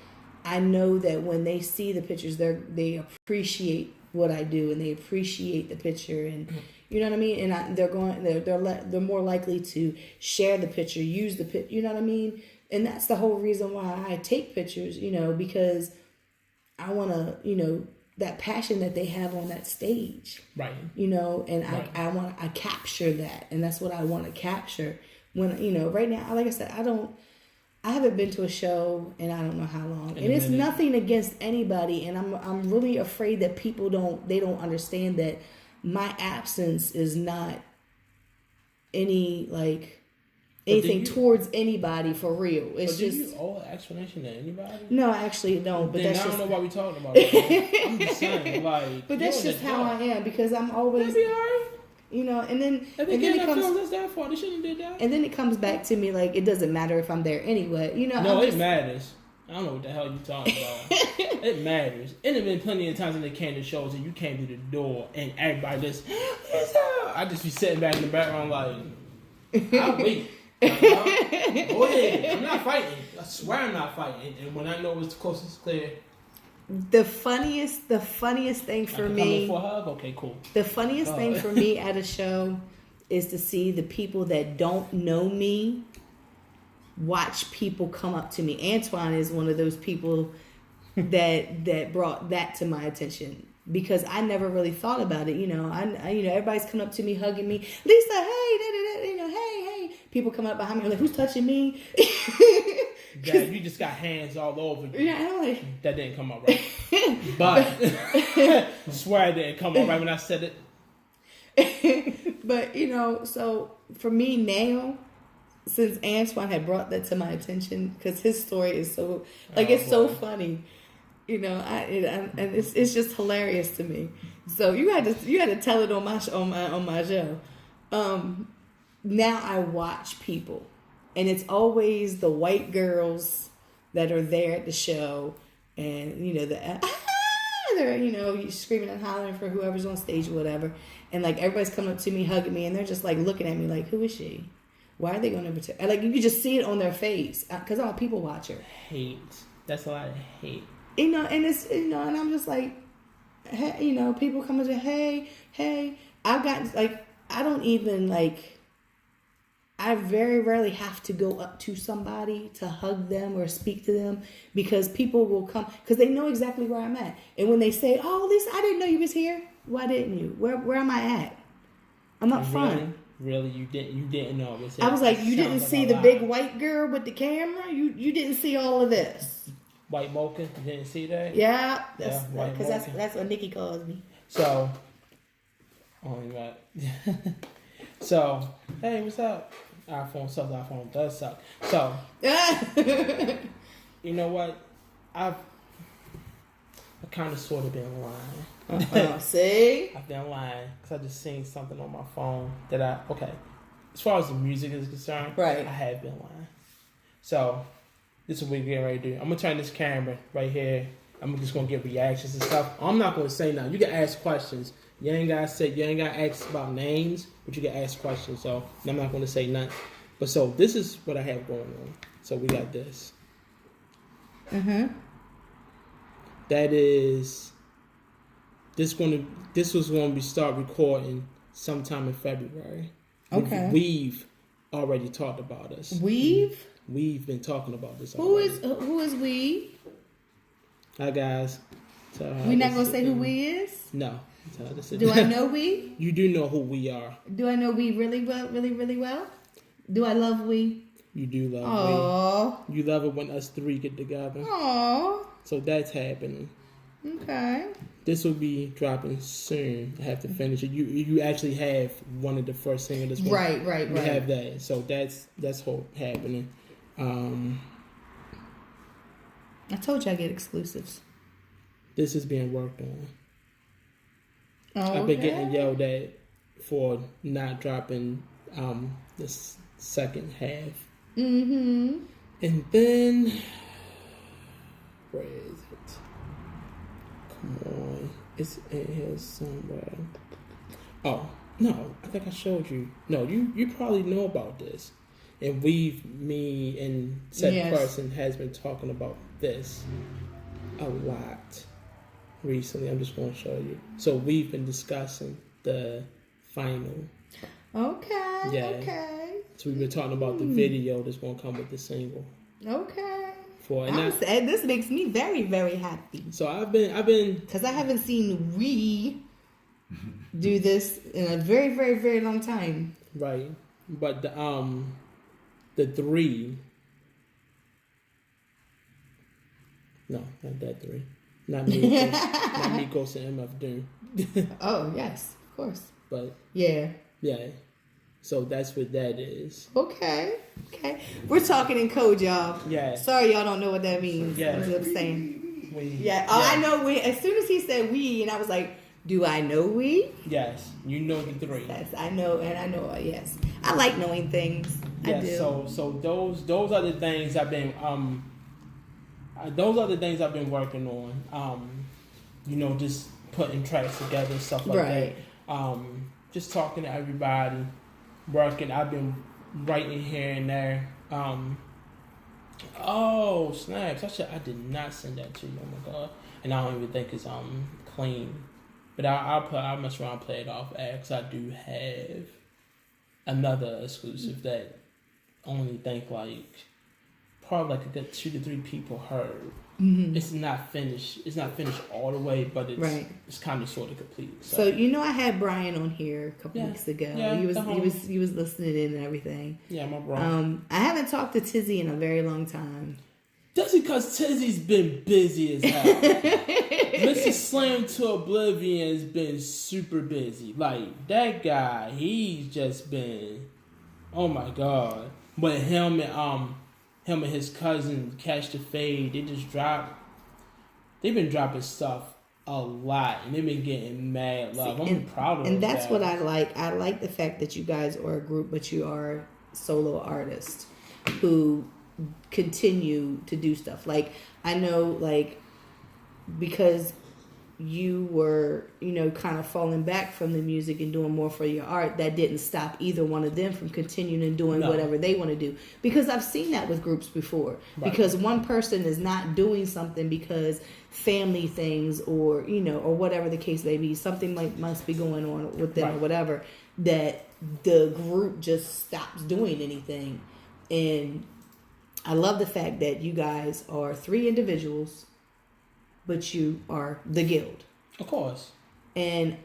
I know that when they see the pictures, they appreciate what I do and they appreciate the picture, and you know what I mean. And they're more likely to share the picture, use the picture. You know what I mean? And that's the whole reason why I take pictures. Because I want to, that passion that they have on that stage. Right. And Right. I capture that, and that's what I want to capture. When right now, like I said, I haven't been to a show in I don't know how long, and it's nothing against anybody. And I'm really afraid that people don't understand that my absence is not anything towards anybody for real. It's do just you owe an explanation to anybody? no, I actually don't. But Then that's I don't just know why we talking about it. I'm just saying, like. but that's just how I am, because I'm always That'd be alright. and then If they it get that comes. feelings, that's their fault. They shouldn't have did that. And then it comes back to me like it doesn't matter if I'm there anyway. No, I'm it just, matters. I don't know what the hell you talking about. It matters. And there's been plenty of times when they came to shows and you came through the door and everybody just, I just be sitting back in the background like, I'll wait. Like, go ahead. I'm not fighting. I swear I'm not fighting. And when I know it's close, it's clear. the funniest thing for I can come in me. for a hug? Okay, cool. The funniest thing for me at a show is to see the people that don't know me watch people come up to me. Antoine is one of those people that brought that to my attention, because I never really thought about it. I everybody's coming up to me, hugging me. Lisa, hey, hey. People come up behind me, like, who's touching me? That you just got hands all over you. Yeah, I'm like, That didn't come out right. But I swear it didn't come out right when I said it. but so for me now, since Antoine had brought that to my attention, because his story is so it's so funny, and it's just hilarious to me. So you had to tell it on my show. Now I watch people, and it's always the white girls that are there at the show, and they're screaming and hollering for whoever's on stage or whatever, and like everybody's coming up to me, hugging me, and they're just like looking at me like, who is she? Why are they going to and like you can just see it on their face, because I'm a people watcher. Hate. That's a lot of hate. And it's and I'm just like, hey, people come and say, hey, I've got like, I don't even like, I very rarely have to go up to somebody to hug them or speak to them, because people will come because they know exactly where I'm at. And when they say, "Oh, Lisa, I didn't know you was here," why didn't you? Where am I at? I'm up front. Really, you didn't know it was here. I was like, you didn't Sounds see like the a big lie. white girl with the camera. You didn't see all of this. White mocha. You didn't see that? Yeah, that's white because mocha. that's what Nikki calls me. So, only right. So, hey, what's up? iPhone sucks. iPhone does suck. So, you know what? I kind of sort of been lying. See? I've been lying because I just seen something on my phone that as far as the music is concerned, Right. I have been lying. So, this is what we're getting ready to do. I'm going to turn this camera right here. I'm just going to get reactions and stuff. I'm not going to say nothing. You can ask questions. You ain't got to ask about names, but you can ask questions. So, I'm not going to say nothing. But so, this is what I have going on. So, we got this. Mm-hmm. That is... This was going to be start recording sometime in February. Okay. We've already talked about this. Weave? We've been talking about this. Who already. is we? Hi guys. We're not gonna say who we is. No. Tell her to sit Do down. I know we? You do know who we are. Do I know we really well? Really, really well? Do I love we? You do love Aww. me. You love it when us three get together. Aww. So that's happening. Okay. This will be dropping soon. I have to finish it. You actually have one of the first singles. Right. You have that. So that's whole happening. I told you I get exclusives. This is being worked on. Okay. I've been getting yelled at for not dropping the second half. Mm-hmm. And then where is it? Come on. It's in here somewhere. Oh, no, I think I showed you. No, you probably know about this. And me and said Yes. person has been talking about this a lot recently. I'm just going to show you. So we've been discussing the final. Okay. Yeah. Okay. So we've been talking about the video that's going to come with the single. Okay. And sad. This makes me very, very happy. so I've been Because I haven't seen we do this in a very, very, very long time. right, but the three. No, not that three. Not Migos, not Migos and MF Doom. Oh, yes. Of course. But Yeah. yeah, so that's what that is. Okay. Okay. We're talking in code, y'all. Yeah. Sorry y'all don't know what that means. Yeah. That's what I'm saying. We, Yeah. Oh, I know we. As soon as he said we, and I was like, do I know we? Yes, you know the three. Yes, I know, and I know. Yes, I like knowing things. I Yes, do. so those are the things I've been working on. Just putting tracks together, stuff like Right. that. Just talking to everybody, working. I've been writing here and there. Oh snaps! I did not send that to you. Oh my god! And I don't even think it's clean. But I'll mess around and play it off because I do have another exclusive that only think probably a good 2 to 3 people heard. Mm-hmm. It's not finished. It's not finished all the way, but it's Right. It's kind of sort of complete. So I had Brian on here a couple weeks ago. Yeah, he was listening in and everything. Yeah, my bro. I haven't talked to Tizzy in a very long time. That's because Tizzy's been busy as hell. Mr. Slam to Oblivion has been super busy. Like, that guy, he's just been, oh my god. But him and his cousin, Catch the Fade, they've been dropping stuff a lot. And they've been getting mad love. I'm proud of them. And that's what I like. I like the fact that you guys are a group, but you are solo artists who continue to do stuff. Like, I know, because you were, kind of falling back from the music and doing more for your art, that didn't stop either one of them from continuing and doing whatever they want to do. Because I've seen that with groups before. Right. Because one person is not doing something because family things or, or whatever the case may be, something must be going on with them or whatever, that the group just stops doing anything. And I love the fact that you guys are 3 individuals, but you are the guild. Of course. And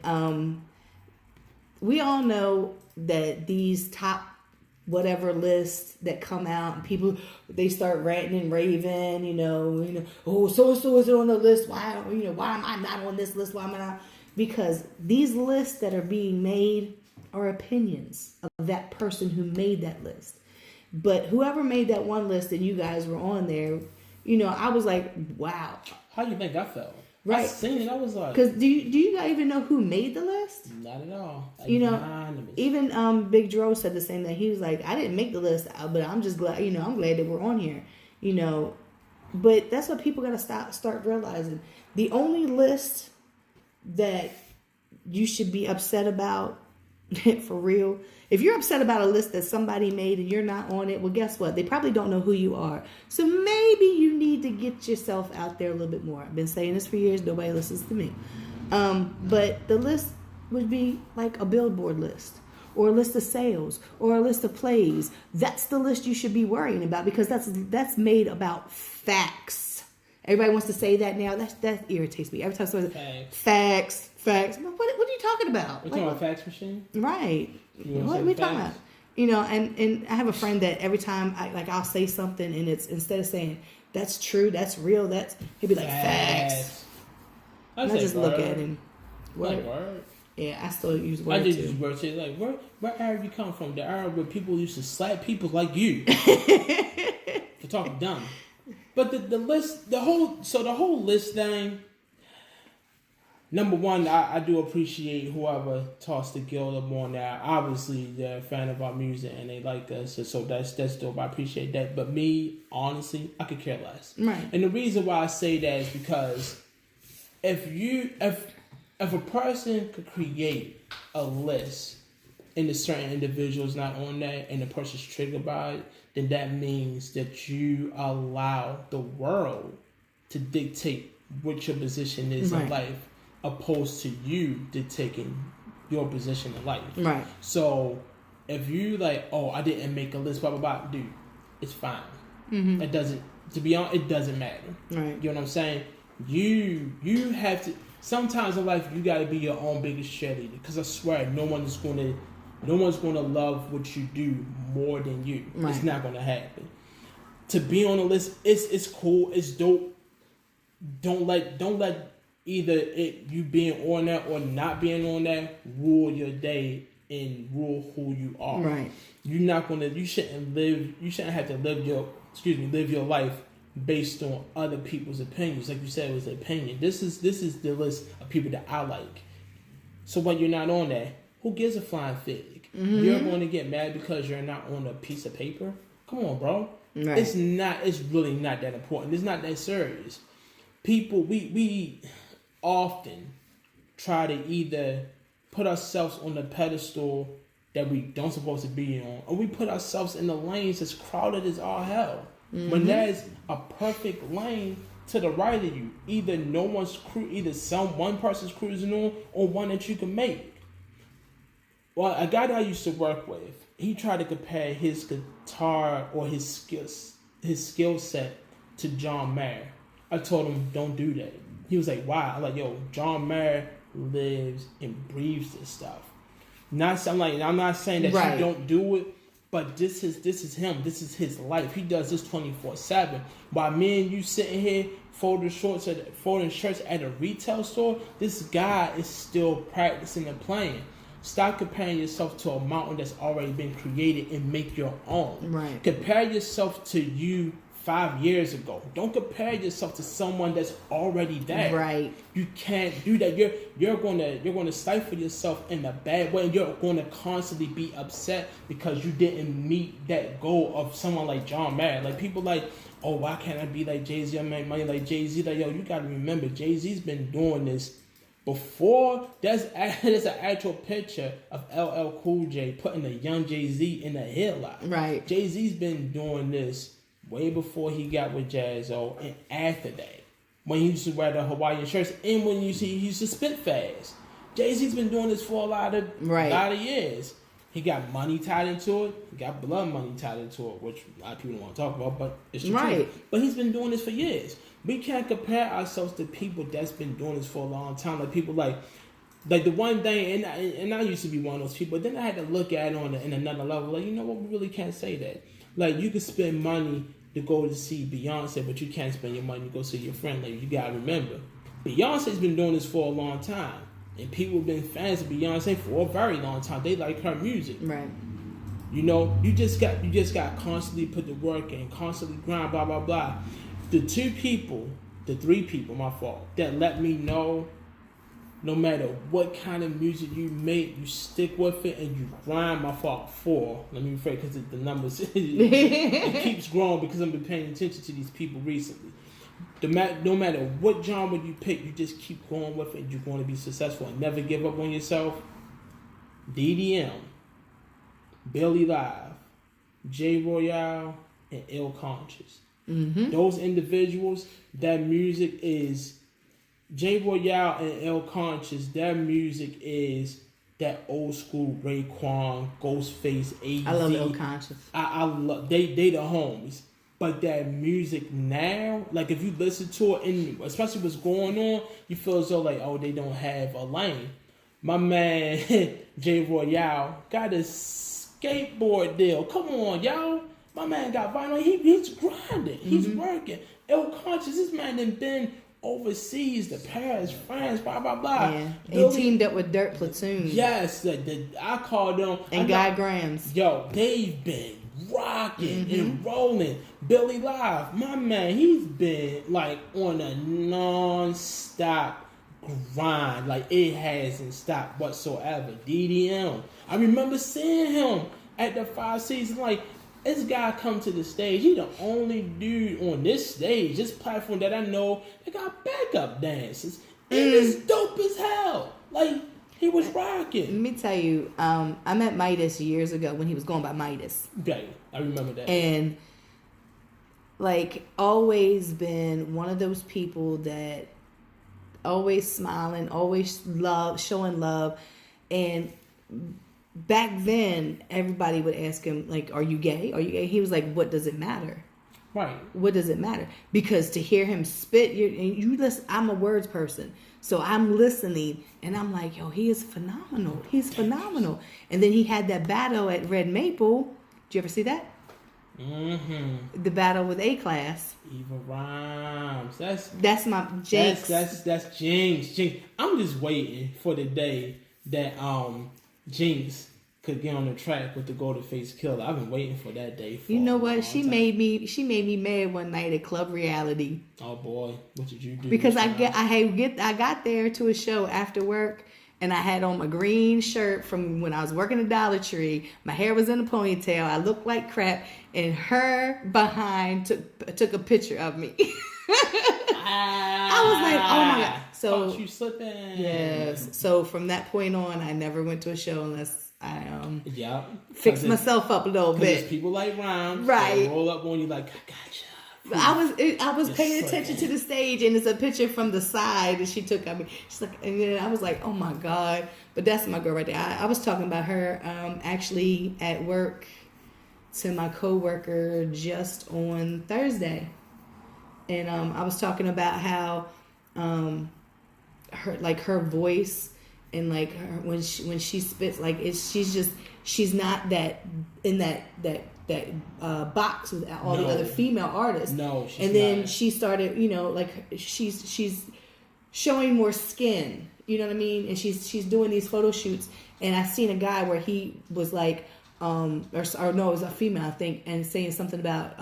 we all know that these top whatever lists that come out, and people, they start ranting and raving, oh, so-and-so isn't on the list. Why am I not on this list? Why am I not? Because these lists that are being made are opinions of that person who made that list. But whoever made that one list and you guys were on there, I was like, wow. How do you think I felt? Right. I seen it. I was like, because do you guys even know who made the list? Not at all. Anonymous. Even Big Dro said the same thing. He was like, I didn't make the list, but I'm just glad. I'm glad that we're on here. But that's what people gotta start realizing. The only list that you should be upset about, for real. If you're upset about a list that somebody made and you're not on it, well, guess what? They probably don't know who you are. So maybe you need to get yourself out there a little bit more. I've been saying this for years. Nobody listens to me. But the list would be like a billboard list, or a list of sales, or a list of plays. That's the list you should be worrying about, because that's made about facts. Everybody wants to say that now. That irritates me. Every time someone says facts. What are you talking about? We're talking about fax machine? Right. What are we talking about? And I have a friend that every time I'll say something, and it's, instead of saying that's true, that's real, he'll be like facts. And I just look at him. Word. Yeah, I still use word I just too. use word too. Like, where area you come from? The area where people used to slap people like you for talking dumb. But the list, the whole list thing. Number one, I do appreciate whoever tossed the guild up on that. Obviously, they're a fan of our music and they like us, so that's dope. I appreciate that. But me, honestly, I could care less. Right. And the reason why I say that is because if a person could create a list and a certain individual's not on that and the person's triggered by it, then that means that you allow the world to dictate what your position is in life, opposed to you dictating your position in life. Right. So if you like, oh, I didn't make a list, blah blah blah, dude, it's fine. Mm-hmm. It doesn't. To be honest, it doesn't matter. Right. You know what I'm saying? You have to. Sometimes in life, you got to be your own biggest cheerleader. Because I swear, no one's going to love what you do more than you. Right. It's not going to happen. To be on a list, it's cool. It's dope. Don't let either you being on that or not being on that rule your day and rule who you are. Right. You shouldn't have to live your life based on other people's opinions. Like you said, it was an opinion. This is the list of people that I like. So when you're not on that, who gives a flying fig? Mm-hmm. You're going to get mad because you're not on a piece of paper? Come on, bro. Right. It's really not that important. It's not that serious. People, we often try to either put ourselves on the pedestal that we don't supposed to be on, or we put ourselves in the lanes that's crowded as all hell. Mm-hmm. When there's a perfect lane to the right of you, either one person's cruising on, or one that you can make. Well, a guy that I used to work with, he tried to compare his guitar or his skill set to John Mayer. I told him, don't do that. He was like, why? I'm like, yo, John Mayer lives and breathes this stuff. I'm not saying that you don't do it, but this is him. This is his life. He does this 24/7. While me and you sitting here folding shirts at a retail store, this guy is still practicing and playing. Stop comparing yourself to a mountain that's already been created and make your own. Right. Compare yourself to you 5 years ago. Don't compare yourself to someone that's already there. Right. You can't do that. You're gonna stifle yourself in a bad way. You're gonna constantly be upset because you didn't meet that goal of someone like John Mayer. Like people like, oh, why can't I be like Jay-Z? I make money like Jay-Z. Like, yo, you gotta remember, Jay-Z's been doing this before. There's an actual picture of LL Cool J putting a young Jay-Z in a headlock. Right. Jay-Z's been doing this way before he got with Jaz-O, and after that, when he used to wear the Hawaiian shirts, and when he used to spit fast. Jay-Z's been doing this for a lot of years. He got money tied into it. He got blood money tied into it, which a lot of people don't want to talk about, but it's the Right. truth. But he's been doing this for years. We can't compare ourselves to people that's been doing this for a long time. Like people like the one thing, and I used to be one of those people. But then I had to look at it in another level. Like, you know what? We really can't say that. Like, you can spend money to go to see Beyonce, but you can't spend your money to go see your friend. Like, you gotta remember, Beyonce's been doing this for a long time, and people have been fans of Beyonce for a very long time. They like her music. Right. You know, you just got constantly put the work in, constantly grind, blah blah blah. The three people, my fault, that let me know, no matter what kind of music you make, you stick with it and you grind. My fault. 4. Let me rephrase, because the numbers it keeps growing because I've been paying attention to these people recently. No matter what genre you pick, you just keep going with it. You're going to be successful and never give up on yourself. DDM, Billy Live, J Royale, and Ill Conscious. Mm-hmm. Those individuals, that music is J Royale and Ill Conscious. Their music is that old school Raekwon, Ghostface, AZ. I love Ill Conscious. I love they the homies. But that music now, like if you listen to it, and especially what's going on, you feel as though like, oh, they don't have a lane. My man J Royale got a skateboard deal. Come on, y'all. My man got vinyl. He's grinding. He's working. Ill Conscious. This man done been overseas to Paris, France, blah blah blah. Yeah. Billy, And teamed up with Dirt Platoon. yes, I call them And Guy Grams. Yo, they've been rocking and rolling. Billy Live, my man, he's been like on a non-stop grind. Like it hasn't stopped whatsoever. DDM, I remember seeing him at the 5 Seasons. Like, this guy come to the stage. He the only dude on this stage, this platform that I know that got backup dancers. And it's dope as hell. Like, he was rocking. Let me tell you, I met Midas years ago when he was going by Midas. Okay, I remember that. And like always been one of those people that always smiling, always showing love. And back then everybody would ask him like, are you gay? Are you gay? He was like, what does it matter? Right. What does it matter? Because to hear him spit, you listen. I'm a words person, so I'm listening, and I'm like, yo, he is phenomenal. He's phenomenal. And then he had that battle at Red Maple. Did you ever see that? Mm-hmm. The battle with A-Class. Eva Rhymes. That's my Jinx. That's Jinx. I'm just waiting for the day that Jinx could get on the track with the Golden Face Killer. I've been waiting for that day. For You know a what? long She time. made me mad one night at Club Reality. Oh boy, what did you do? Because I got there to a show after work, and I had on my green shirt from when I was working at Dollar Tree. My hair was in a ponytail. I looked like crap, and her behind took a picture of me. I was like, oh my god! So caught you slipping. yes. So from that point on, I never went to a show unless I Yeah. fixed myself up a little Because bit. people like Rhymes. Right. They roll up on you like, I gotcha. I was paying Yes, attention sir. to the stage, and it's a picture from the side that she took of me. She's like, and then I was like, oh my god! But that's my girl right there. I was talking about her actually at work to my coworker just on Thursday, and I was talking about how her voice and like her, when she spits, like she's not that in that box with all the No. other female artists. No, she's and then not. she started, like she's showing more skin. You know what I mean? And she's doing these photo shoots, and I seen a guy where he was like, or no, it was a female, I think, and saying something about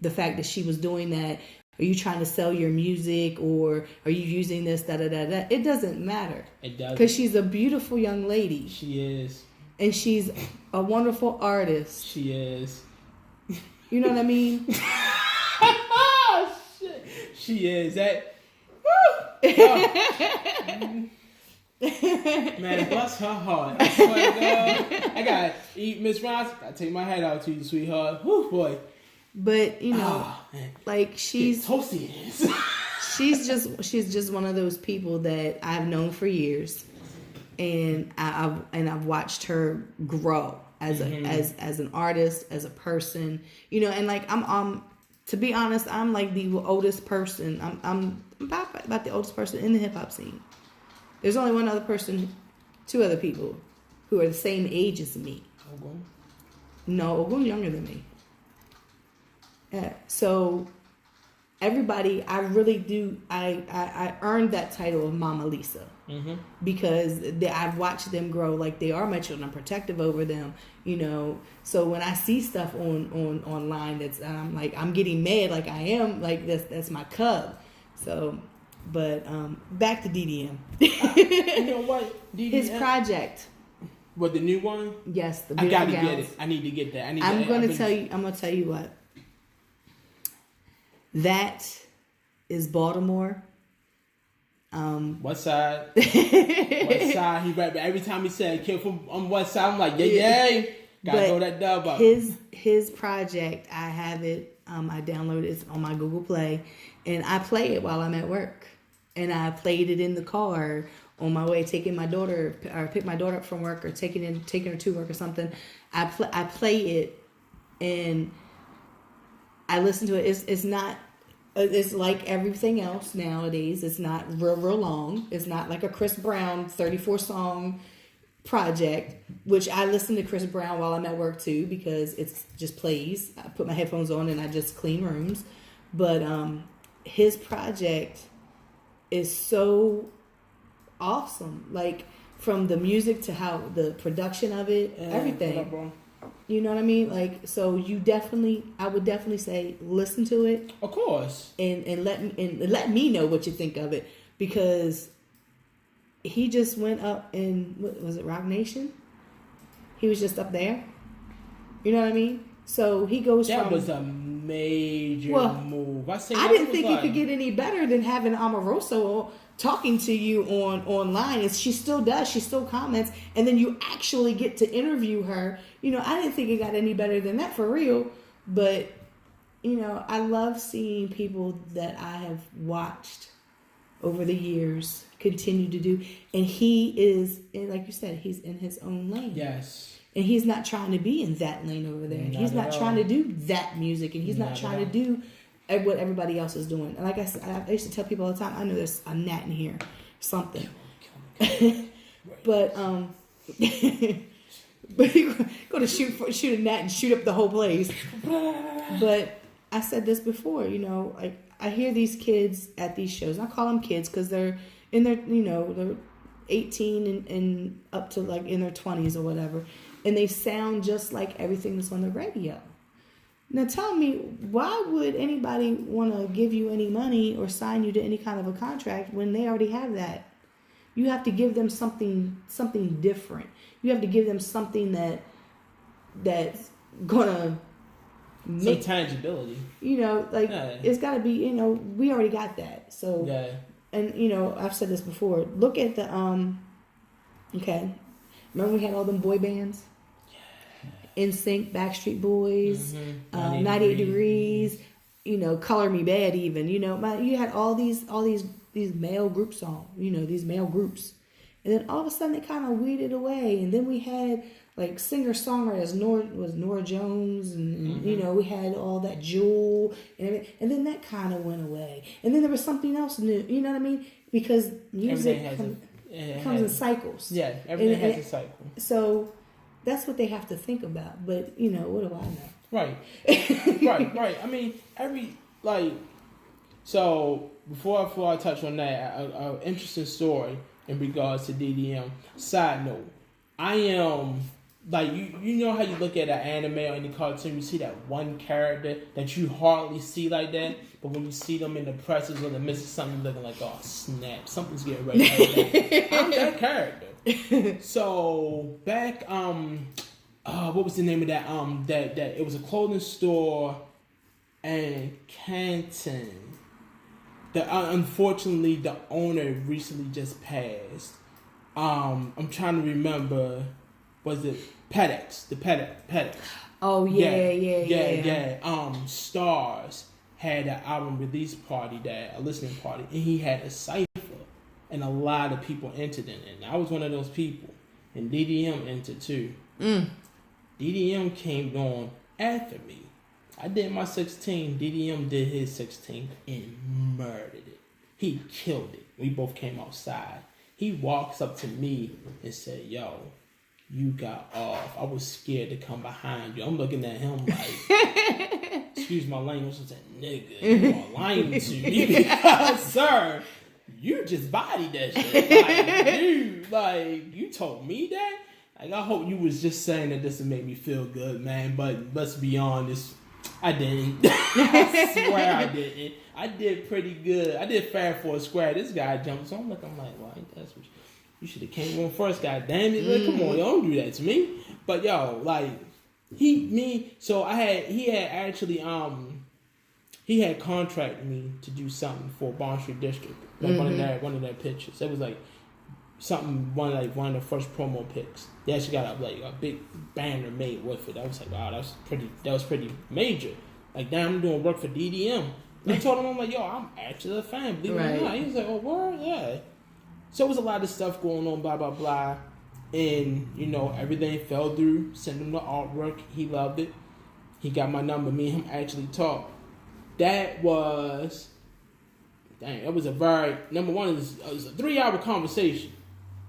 the fact that she was doing that. Are you trying to sell your music, or are you using this, da da da da? It doesn't matter. It does. Because she's a beautiful young lady. She is. And she's a wonderful artist. She is. You know what I mean? Oh, shit. She is. That. Man, bless her heart. I swear to God. I gotta eat Miss Rhymes. I take my hat out to you, sweetheart. Whew, boy. But you know, Man. like she's toasty. she's just one of those people that I've known for years, and I've watched her grow as as an artist, as a person, you know. And like I'm to be honest, I'm like the oldest person. I'm about the oldest person in the hip hop scene. There's only one other person, two other people who are the same age as me. Ogun? No, Ogun's younger than me. Yeah, so everybody, I really do. I earned that title of Mama Lisa because I've watched them grow. Like, they are my children. I'm protective over them, you know. So when I see stuff on online that's I'm like, I'm getting mad, like I am, like that's my cub. So, but back to DDM. You know what? DDM, His project. What, the new one? Yes, the I Beautiful gotta Gowns. get it. I need to get that. I'm gonna tell you what. That is Baltimore. What side? What side? He rap. Every time he said "kid from on what side," I'm like, yay. Gotta But throw that dub up. His project, I have it. I downloaded it on my Google Play, and I play it while I'm at work. And I played it in the car on my way taking my daughter, or pick my daughter up from work, or taking her to work or something. I play it, and I listen to it. It's not. It's like everything else nowadays. It's not real long. It's not like a Chris Brown 34 song project, which I listen to Chris Brown while I'm at work too, because it's just plays. I put my headphones on and I just clean rooms. But his project is so awesome. Like, from the music to how the production of it, everything. You know what I mean? Like, so I would definitely say listen to it. Of course. And let me know what you think of it, because he just went up in, what was it, Rock Nation? He was just up there. You know what I mean? So he goes that from... was a major move. I didn't think it could get any better than having Omarosa talking to you online. And she still does. She still comments. And then you actually get to interview her. You know, I didn't think it got any better than that, for real. But, you know, I love seeing people that I have watched over the years continue to do. And he is, and like you said, he's in his own lane. Yes. And he's not trying to be in that lane over there. He's not trying to do that music. And he's not trying to do what everybody else is doing. And like I said, I used to tell people all the time, I know there's a gnat in here, something. But but you go to shoot a gnat and shoot up the whole place. But I said this before, you know, like, I hear these kids at these shows. And I call them kids because they're in their, you know, they're 18 and up to like in their 20s or whatever. And they sound just like everything that's on the radio. Now tell me, why would anybody want to give you any money or sign you to any kind of a contract when they already have that? You have to give them something different. You have to give them something that's gonna make some tangibility. You know, like, it's got to be. You know, we already got that. So and you know, I've said this before. Look at the okay, remember we had all them boy bands. NSYNC, Backstreet Boys, 98 Degrees, you know, Color Me Bad even, you know, you had all these male group songs, you know, these male groups. And then all of a sudden they kind of weeded away. And then we had like singer-songwriters, Nora Jones, and you know, we had all that Jewel and everything. And then that kind of went away. And then there was something else new, you know what I mean? Because music comes in cycles. Yeah, everything has a cycle. So that's what they have to think about. But, you know, what do I know? Right. right. I mean, so before I touch on that, an interesting story in regards to DDM. Side note, I am, like, you know how you look at an anime or any cartoon, you see that one character that you hardly see like that, but when you see them in the presses or the midst of something, you're looking like, oh snap, something's getting ready to happen. I'm that character. So back what was the name of that that it was a clothing store in Canton. Unfortunately the owner recently just passed. I'm trying to remember, was it FedEx? The FedEx. Oh yeah. Stars had an album release party, a listening party, and he had a cipher and a lot of people entered in it. And I was one of those people, and DDM entered too. DDM came on after me. I did my 16. DDM did his 16 and murdered it. He killed it. We both came outside. He walks up to me and said, "Yo, you got off. I was scared to come behind you." I'm looking at him like, excuse my language, I said, "Nigga, you are lying to me because, sir, you just bodied that shit. Like, dude, like, you told me that? Like, I hope you was just saying that this to make me feel good, man. But let's be honest, I didn't. I swear I didn't. I did pretty good. I did fair for a square. This guy jumped, so I'm like, well, ain't that what you should have came on first, god damn it. Like, come on, y'all don't do that to me. But yo, like, he had contracted me to do something for Bond Street District. Like one of their pictures. It was like something one of the first promo pics. They actually got a big banner made with it. I was like, wow, that was pretty major. Like, damn, I'm doing work for DDM. And I told him, I'm like, yo, I'm actually a fan, believe it or not. He was like, oh, word? Yeah. So it was a lot of stuff going on, blah, blah, blah. And, you know, everything fell through. Sent him the artwork. He loved it. He got my number. Me and him actually talked. That was a very, number one, it was a 3-hour conversation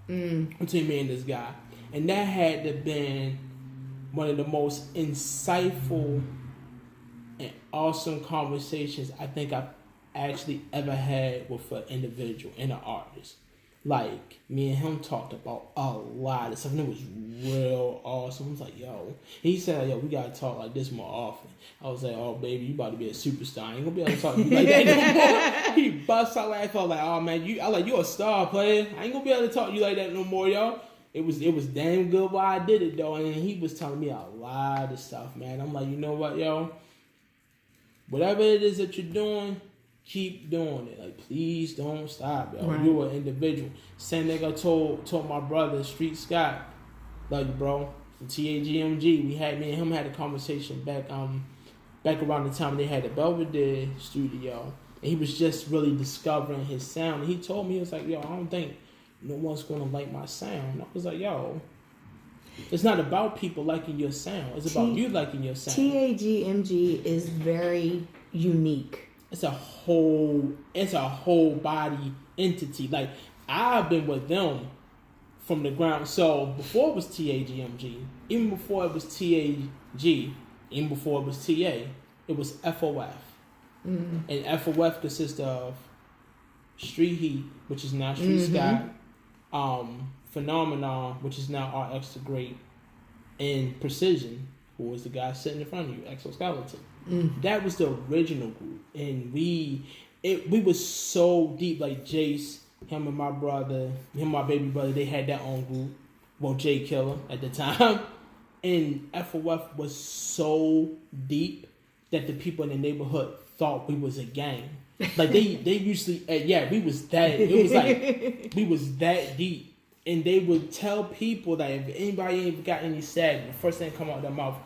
between me and this guy. And that had to have been one of the most insightful and awesome conversations I think I've actually ever had with an individual and an artist. Like, me and him talked about a lot of stuff, and it was real awesome. I was like, yo. He said, yo, we gotta talk like this more often. I was like, oh, baby, you about to be a superstar. I ain't gonna be able to talk to you like that no more. He bust out laughing. I was like, oh, man, you a star player. I ain't gonna be able to talk to you like that no more, yo. It was damn good while I did it, though. And he was telling me a lot of stuff, man. I'm like, you know what, yo? Whatever it is that you're doing, keep doing it. Like, please don't stop, yo. Right. You're an individual. Same nigga told my brother, Street Scott, love you, bro. From TAGMG, me and him had a conversation back around the time they had the Belvedere studio. And he was just really discovering his sound. And he told me, he was like, yo, I don't think no one's going to like my sound. I was like, yo, it's not about people liking your sound. It's about you liking your sound. TAGMG is very unique. It's a whole body entity. Like, I've been with them from the ground. So before it was TAGMG, even before it was TAG, even before it was TA, it was FOF. And FOF consists of Street Heat, which is now Street Sky, Phenomenon, which is now RX the Great, and Precision, who was the guy sitting in front of you, Exoskeleton. That was the original group, and we was so deep. Like Jace, him and my brother, him and my baby brother, they had their own group. Well, J Killer at the time, and FOF was so deep that the people in the neighborhood thought we was a gang. Like they usually, we was that. It was like we was that deep, and they would tell people that if anybody ain't got any sag, the first thing come out their mouth,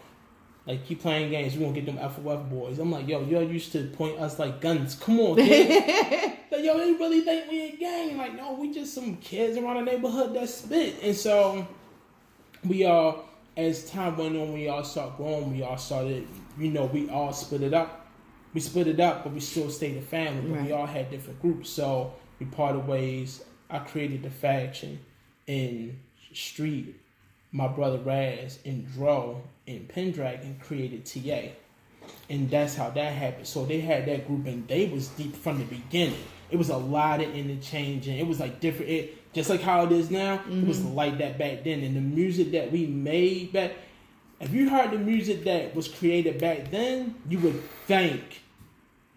like, keep playing games, we gonna get them FOF boys. I'm like, yo, y'all used to point us like guns. Come on, kid. Like, yo, they really think we a gang. Like, no, we just some kids around the neighborhood that spit. And so we all, as time went on, we all started growing. We all started, we all split it up. We split it up, but we still stayed a family. But we all had different groups. So we parted ways. I created the faction in Street. My brother Raz and Dro and Pendragon created TA. And that's how that happened. So they had that group, and they was deep from the beginning. It was a lot of interchanging. It was like different. Just like how it is now, it was like that back then. And the music that we made back, if you heard the music that was created back then, you would think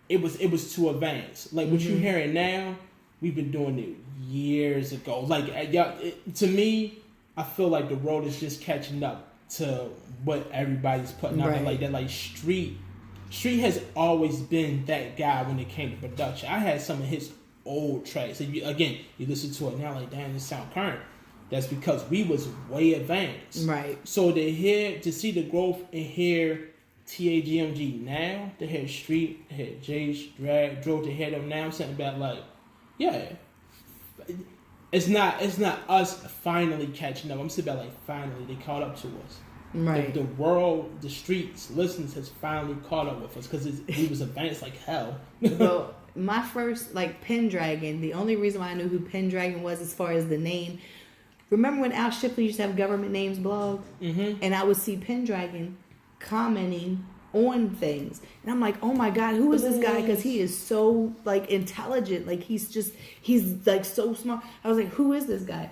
it was too advanced. Like what you're hearing now, we've been doing it years ago. Like, to me, I feel like the road is just catching up to what everybody's putting out there. Like that, like Street has always been that guy when it came to production. I had some of his old tracks. And you listen to it now, like, damn, this sound current. That's because we was way advanced. Right. So to see the growth and hear TAGMG now, to hear Street, to hear Jace, Drag, Dro, to hear them now, something about like, yeah, it's not us finally catching up. I'm sitting back like finally they caught up to us. Right. The world, the streets, listeners has finally caught up with us because we was advanced like hell. Well, my first like Pendragon. The only reason why I knew who Pendragon was, as far as the name. Remember when Al Shipley used to have government names blog, and I would see Pendragon commenting on things, and I'm like, oh my god, who is this guy? Because he is so like intelligent, like he's like so smart. I was like, who is this guy?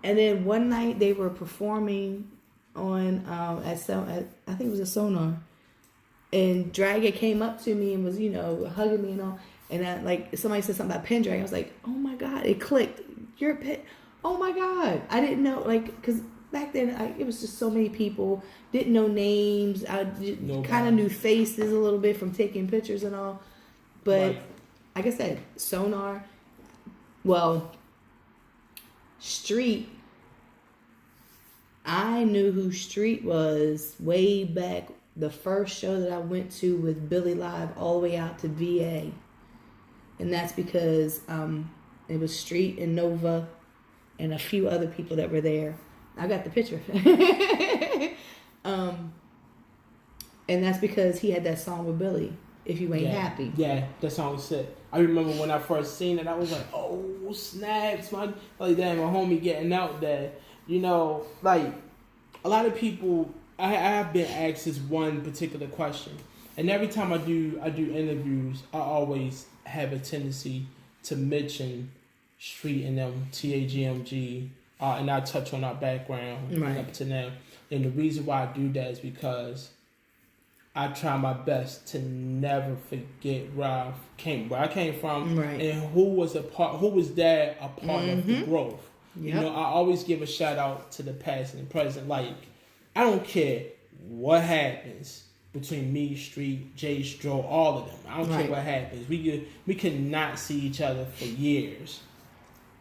And then one night they were performing on I think it was a Sonar, and Dragon came up to me and was hugging me and all, and I, like somebody said something about Pendragon. I was like, oh my god, it clicked. You're a Pen. Oh my god, I didn't know, like, because back then it was just so many people, didn't know names. I kind of knew faces a little bit from taking pictures and all, but Right. like I said, Sonar, well, Street. I knew who Street was way back. The first show that I went to with Billy Live all the way out to VA, and that's because it was Street and Nova and a few other people that were there. I got the picture. And that's because he had that song with Billy, If You Ain't Happy. Yeah, that song was sick. I remember when I first seen it, I was like, oh, snaps, man. Like, damn, my homie getting out there. Like, a lot of people, I have been asked this one particular question. And every time I do interviews, I always have a tendency to mention Street and them, TAGMG, and I touch on our background up to now. And the reason why I do that is because I try my best to never forget where I came from, and who was a part of the growth. Yep. I always give a shout out to the past and the present. Like, I don't care what happens between me, Street, Jay Stro, all of them. I don't care what happens. We can not see each other for years.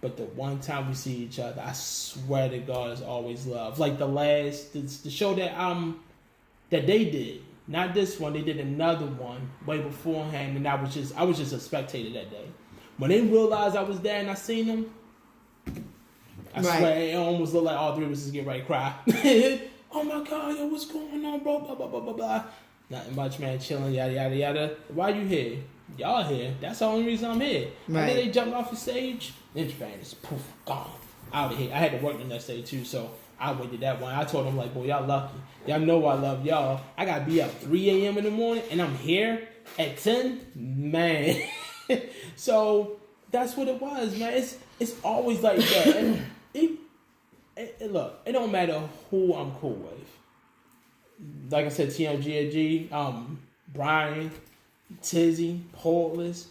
But the one time we see each other, I swear to God, is always love. Like the show that they did, not this one, they did another one way beforehand, and I was just a spectator that day. When they realized I was there and I seen them, I swear it almost looked like all three of us was getting ready to cry. Oh my God, yo, what's going on, bro? Blah blah blah blah blah. Nothing much, man. Chilling, yada yada yada. Why you here? Y'all here. That's the only reason I'm here. And then they jumped off the stage. Ninja fan is poof, gone. Out of here. I had to work the next day too, so I waited that one. I told them, like, boy, y'all lucky. Y'all know I love y'all. I gotta be up 3 a.m. in the morning and I'm here at 10. Man. So that's what it was, man. It's always like that. And look, it don't matter who I'm cool with. Like I said, TMGAG, Brian, Tizzy, Portless,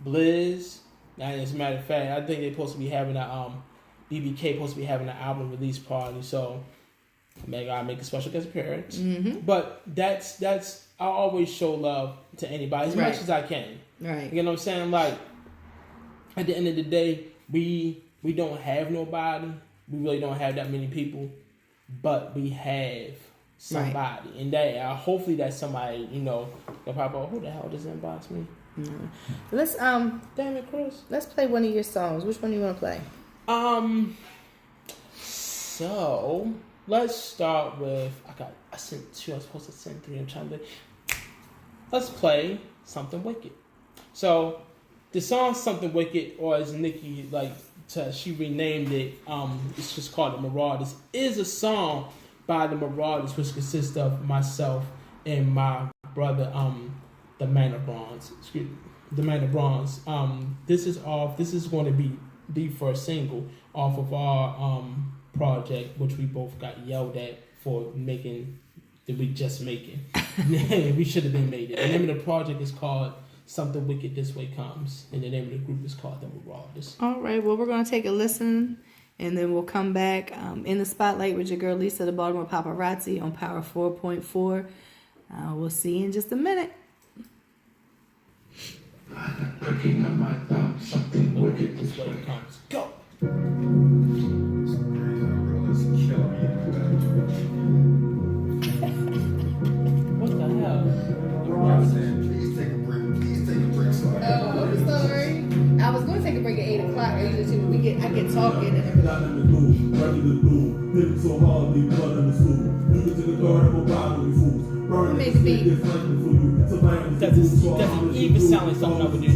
Blizz. And as a matter of fact, I think they're supposed to be having BBK supposed to be having an album release party. So I gotta make a special guest appearance. Mm-hmm. But that's I always show love to anybody as much as I can. Right. You know what I'm saying? Like, at the end of the day, we don't have nobody. We really don't have that many people, but we have somebody, and that hopefully that's somebody. They'll pop up. Who the hell just inbox me? Mm-hmm. Let's damn it, Chris. Let's play one of your songs. Which one do you want to play? So let's start with I sent 2. I was supposed to send 3. I'm trying to. Let's play Something Wicked. So the song Something Wicked, or as Nikki she renamed it, it's just called The Marauders, is a song by The Marauders, which consists of myself and my brother, the Man of Bronze. The Man of Bronze. This is going to be the first single off of our project, which we both got yelled at for making. That we just making. We should have been made it. The name of the project is called Something Wicked This Way Comes, and the name of the group is called The Marauders. All right, well, we're going to take a listen, and then we'll come back in the spotlight with your girl Lisa, the Baltimore Paparazzi, on Power 4.4. We'll see you in just a minute. Cooking on my thumb, something wicked this way comes. Go! What the hell? Please take a break. Please take a break. Oh, I'm sorry. I was going to take a break at 8 o'clock. I get talking and everything. Down in the boom, ready to boom. Hit it so hard, leave blood in the stool. You can take a third of a bottle of fools. Burn Make it, a beat. get flaming for you. Surviving Doesn't even sound like something I would do.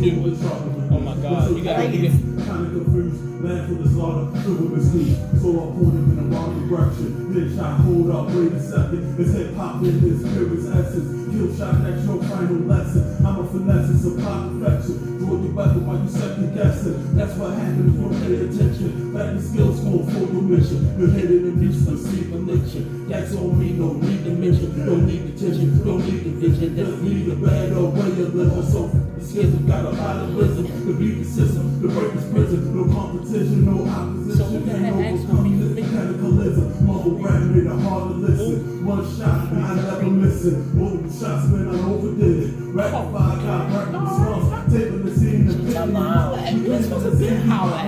Oh my God, you got Like to it's- Kinda confused, land for the slaughter, super mystique. So I pointed in the wrong direction. Then shot, hold up, wait a second. It's hip hop in this spirit's essence. Kill shot, that's your final lesson. I'm a finesse, it's a pop perfection. Draw your weapon while you second guessing. That's what happens when you pay attention. Back the skills go for your mission. You're headed to reach the sleep addiction. That's on me, no need to mention. Don't need attention, don't need the vision. Just need a bad old way of living. So the schism got a lot of wisdom. To beat the system, to break this prison. No competition, no opposition. So what Can't that ask overcome me? this cataclysm. Mumble rap made it hard to listen. One shot, and I never listen. Multiple shots, man, I overdid it. Rapid fire, got rapid response. Taping the scene, the Tell me how that. You're supposed to be how that.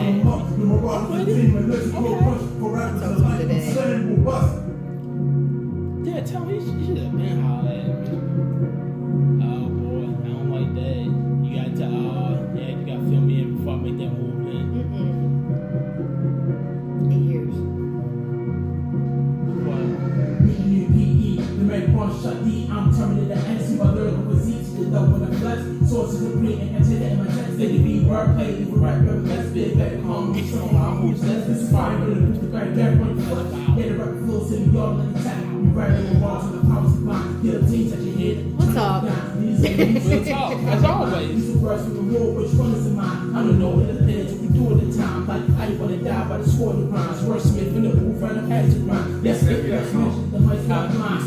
Yeah, tell me, you should have been hollered at me. Oh boy, I don't like that. You got to, yeah, you got to fill me in before I make that move then. 8 years. I'm turning the MC, my lyrical physique to the dope when I flex. Sources of print and content in my text. They can be wordplay, if we write real let's be a better calm. We show our moves, let's this is fire, but it's the very back point flex. Yeah, the record full city, y'all in the attack. We write in the walls on the powers of mine. Get a team, touch your head. What's up? What's up? As always. These are words from the war, which one is in mine? I don't know, it depends what we do at the time. Like, how you wanna die by the score of the rhymes. Wordsmith in the booth, right up at the rhyme. Let's get that song. The mic's not mine.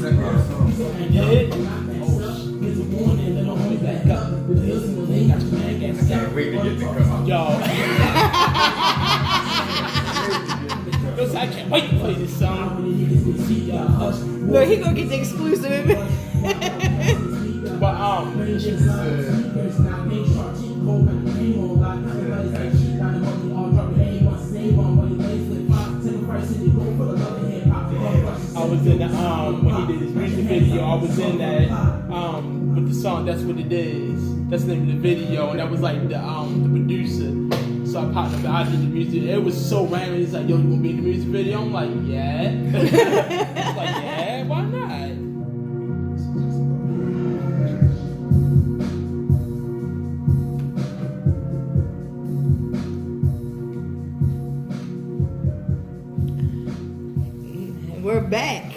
You did? Here's a warning, then I'm only back up. The hills in the lane, got your man gas. I can't wait to get the cut. Yo. Listen, I can't wait to play this song. Look, he gonna get the exclusive. But, I was in the, when he did his music video, I was in that, with the song, That's What It Is. That's the name of the video, and that was like the producer. So I popped up, I did the music. It was so random. He's like, yo, you wanna be in the music video? I'm like, yeah. I was like, yeah, why not? We're back.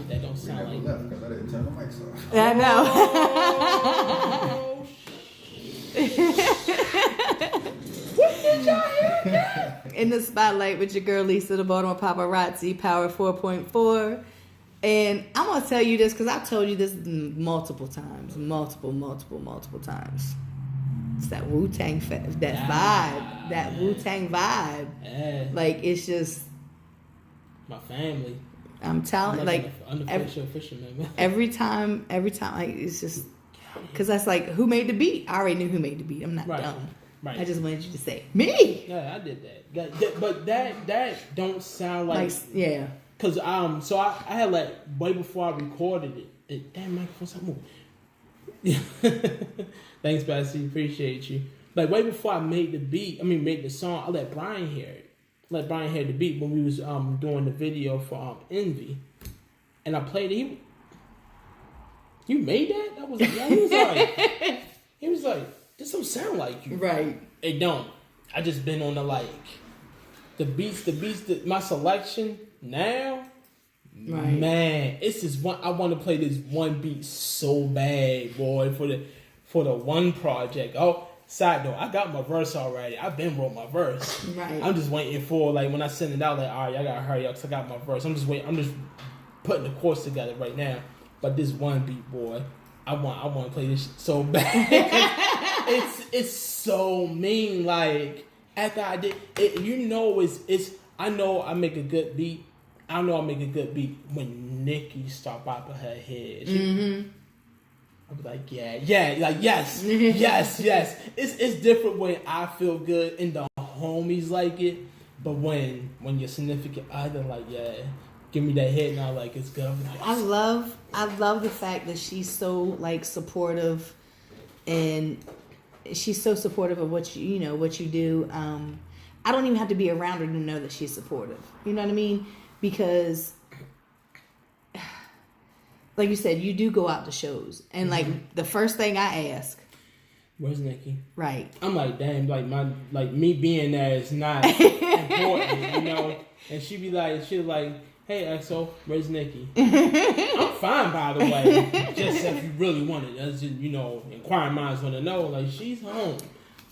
That don't sound like left because I didn't turn the mics off. I know. What did y'all hear? In the spotlight with your girl Lisa, the Baltimore Paparazzi, Power 4.4. And I'm gonna tell you this because I've told you this multiple times, multiple times. It's that Wu-Tang vibe, that Wu-Tang vibe. Yeah, Like it's just, my family. I'm telling, like an unofficial fisherman. every time, like it's just because that's like who made the beat. I already knew who made the beat. I'm not Right. dumb. Right. I just wanted you to say me. Yeah, I did that. But that don't sound like Yeah. cause so I had like way before I recorded it. Damn microphone's not moving. Thanks, Bessie. Appreciate you. Like way before I made the song, I let Brian hear it. Let Brian hear the beat when we was doing the video for Envy, and I played it. You made that? That was he was like, this don't sound like you. Right. It don't. I just been on the beats, my selection now. Right. Man, it's just one. I want to play this one beat so bad, boy, for the one project. Oh, side note, I got my verse already. I've been wrote my verse. Right. I'm just waiting for like when I send it out. Like, all right, I gotta hurry up because I got my verse. I'm just waiting. I'm just putting the chords together right now. But this one beat, boy, I want to play this shit so bad. it's so mean. Like after I did it, it's. I know I make a good beat. I know I make a good beat when Nikki start bopping her head. I was like, yeah, like yes. It's different when I feel good and the homies like it, but when your significant other like, yeah, give me that hit and I like it's good. I'm like, I love the fact that she's so like supportive and she's so supportive of what what you do. I don't even have to be around her to know that she's supportive. You know what I mean? Because, like you said, you do go out to shows, and like the first thing I ask, where's Nikki? right? I'm like, damn, like me being there is not important, you know. And she's like, hey, EXO, where's Nikki? I'm fine, by the way. Just if you really want it, that's just, inquiring minds want to know. Like, she's home.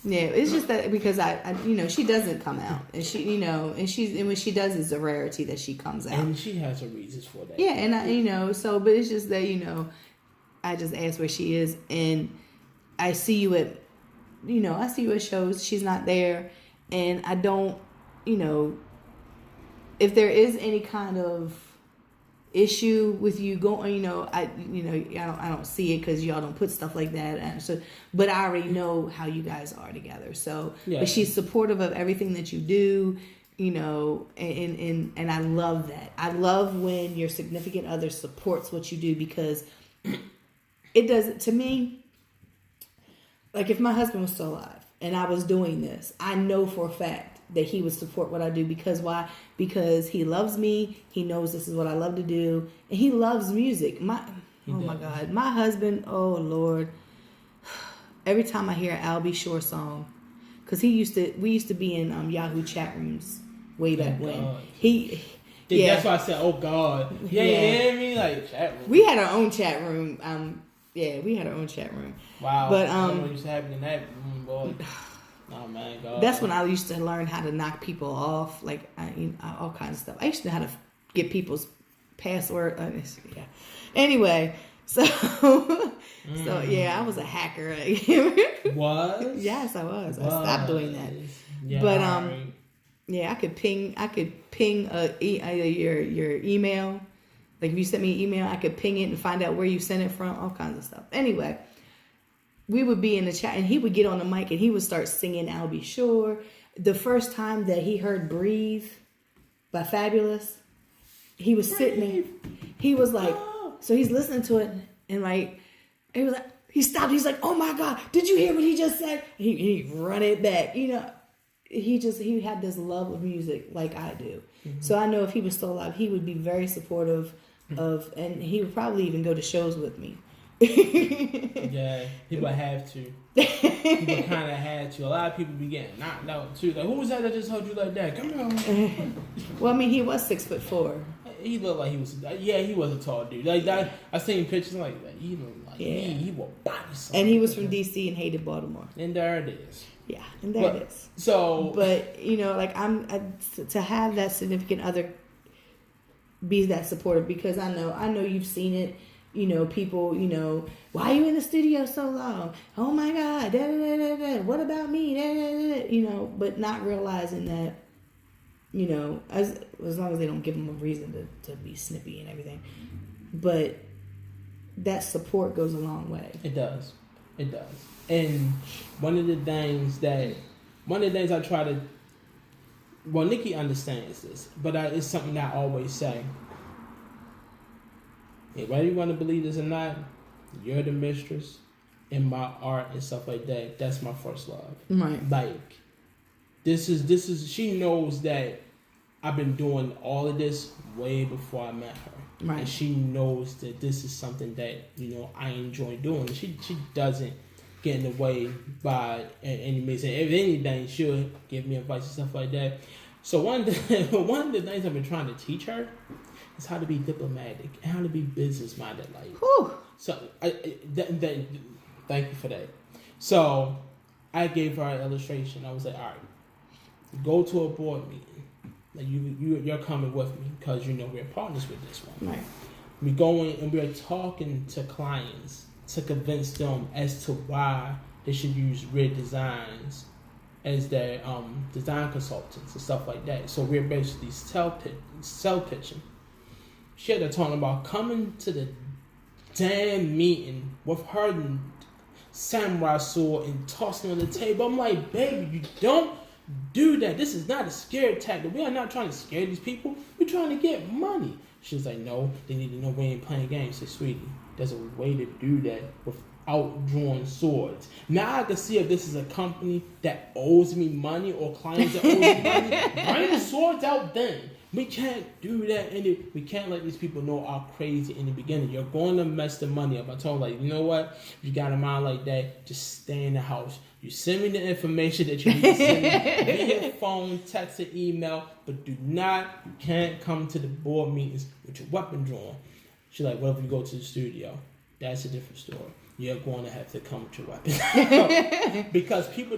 Yeah, it's just that because I she doesn't come out, and and when she does, it's a rarity that she comes out, and she has her reasons for that. Yeah, and but it's just that I just ask where she is, and I see you at shows. She's not there, and I don't, if there is any kind of issue with you going, I don't see it because y'all don't put stuff like that. And so, but I already know how you guys are together. So, yeah. But she's supportive of everything that you do, and I love that. I love when your significant other supports what you do, because it does, to me, like if my husband was still alive and I was doing this, I know for a fact that he would support what I do. Because why? Because he loves me. He knows this is what I love to do, and he loves music. My God, my husband. Oh Lord, every time I hear an Al B. Shore song, because we used to be in Yahoo chat rooms way back when. That's why I said, oh God, yeah. You hear me? Like chat room. We had our own chat room. We had our own chat room. Wow. But I don't know what used to happen in that room, boy. Oh man, God. That's when I used to learn how to knock people off, like all kinds of stuff. I used to know how to get people's password. Yeah. Anyway, so yeah, I was a hacker. Was? Yes, I was. I stopped doing that. Yeah, but yeah, I could ping your email. Like if you sent me an email, I could ping it and find out where you sent it from. All kinds of stuff. Anyway. We would be in the chat, and he would get on the mic and he would start singing Al B. Shore. The first time that he heard "Breathe" by Fabulous, he was sitting there. He was like, so he's listening to it, and like, he stopped. He's like, oh my God, did you hear what he just said? He run it back. He had this love of music like I do. Mm-hmm. So I know if he was still alive, he would be very supportive of, and he would probably even go to shows with me. Yeah, he would have to. He would kind of have to. A lot of people be getting knocked out too. Like, who was that just told you like that? Come on. Well, I mean, he was 6'4". He looked like he was. Yeah, he was a tall dude. Like that. I seen pictures like he looked like he will body something. And he was from DC and hated Baltimore. And there it is. Yeah, and there it is. So, but like to have that significant other be that supportive, because I know you've seen it. People, why are you in the studio so long? Oh my God, da, da, da, da. What about me? Da, da, da. But not realizing that, as long as they don't give them a reason to be snippy and everything. But that support goes a long way. It does. And one of the things I try to, Nikki understands this, but it's something that I always say. Whether you want to believe this or not, you're the mistress in my art and stuff like that. That's my first love. Right. Like, this is. She knows that I've been doing all of this way before I met her. Right. And she knows that this is something that I enjoy doing. She doesn't get in the way by any means. And if anything, she'll give me advice and stuff like that. So one of the things I've been trying to teach her is how to be diplomatic and how to be business minded. Like, whew. So thank you for that. So I gave her an illustration. I was like, all right, go to a board meeting. Like you're coming with me because we're partners with this one. Right. We going and we're talking to clients to convince them as to why they should use Red Designs as their design consultants and stuff like that. So we're basically sell pitching. She had to talk about coming to the damn meeting with her samurai sword and tossing on the table. I'm like, baby, you don't do that. This is not a scare tactic. We are not trying to scare these people. We're trying to get money. She was like, no, they need to know we ain't playing games. I said, sweetie, there's a way to do that out drawing swords. Now I can see if this is a company that owes me money or clients that owe me money. Bring the swords out then. We can't do that, and we can't let these people know how crazy in the beginning. You're going to mess the money up. I told them, like, you know what? If you got a mind like that, just stay in the house. You send me the information that you need to send me via phone, text, or email, but you can't come to the board meetings with your weapon drawn. She's like, what if you go to the studio? That's a different story. You're going to have to come with your weapon. Because the people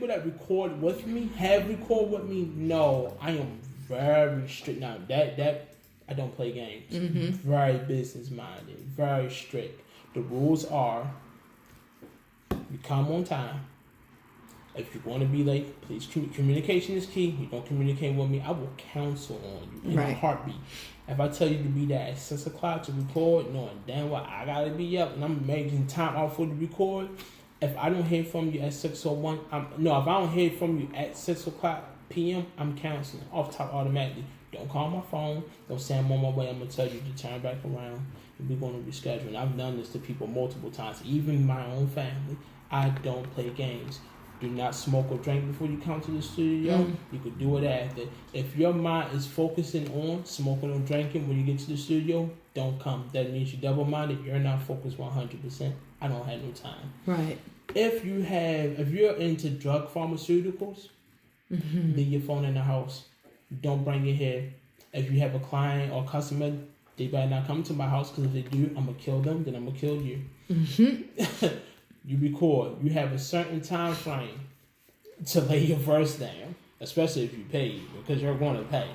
that record with me, have recorded with me, know I am very strict. Now that I don't play games. Mm-hmm. Very business minded, very strict. The rules are: you come on time. If you want to be late, please. Communication is key. You don't communicate with me, I will counsel on you in a heartbeat. If I tell you to be there at 6 o'clock to record, knowing damn well I gotta be up and I'm making time out for the record. If I don't hear from you at 6:01, if I don't hear from you at 6 o'clock p.m., I'm canceling off top automatically. Don't call my phone. Don't say I'm on my way. I'm gonna tell you to turn back around and we're gonna reschedule. And I've done this to people multiple times, even my own family. I don't play games. Do not smoke or drink before you come to the studio. You could do it after. If your mind is focusing on smoking or drinking when you get to the studio, don't come. That means you're double-minded. You're not focused 100%. I don't have no time. Right. If you're into drug pharmaceuticals, leave your phone in the house. Don't bring it here. If you have a client or customer, they better not come to my house, because if they do, I'm going to kill them, then I'm going to kill you. You record. You have a certain time frame to lay your verse down, especially if you pay, because you're going to pay.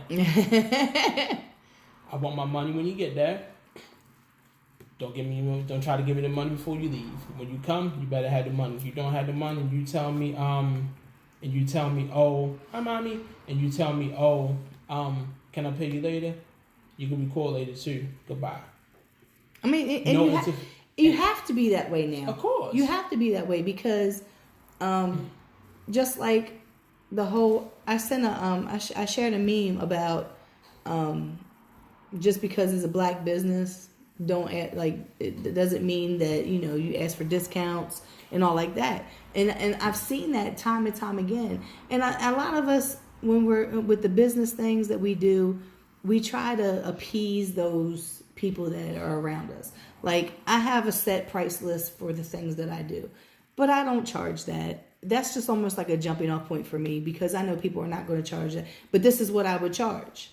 I want my money when you get there. Don't try to give me the money before you leave. When you come, you better have the money. If you don't have the money, and you tell me, oh, hi mommy, and you tell me, oh, can I pay you later? You can record later too. Goodbye. I mean, you have to be that way now. Of course. You have to be that way because just like the whole, I shared a meme about just because it's a black business, it doesn't mean that, you ask for discounts and all like that. And I've seen that time and time again. And a lot of us, when we're with the business things that we do, we try to appease those people that are around us. Like, I have a set price list for the things that I do, but I don't charge that. That's just almost like a jumping off point for me, because I know people are not going to charge that, but this is what I would charge.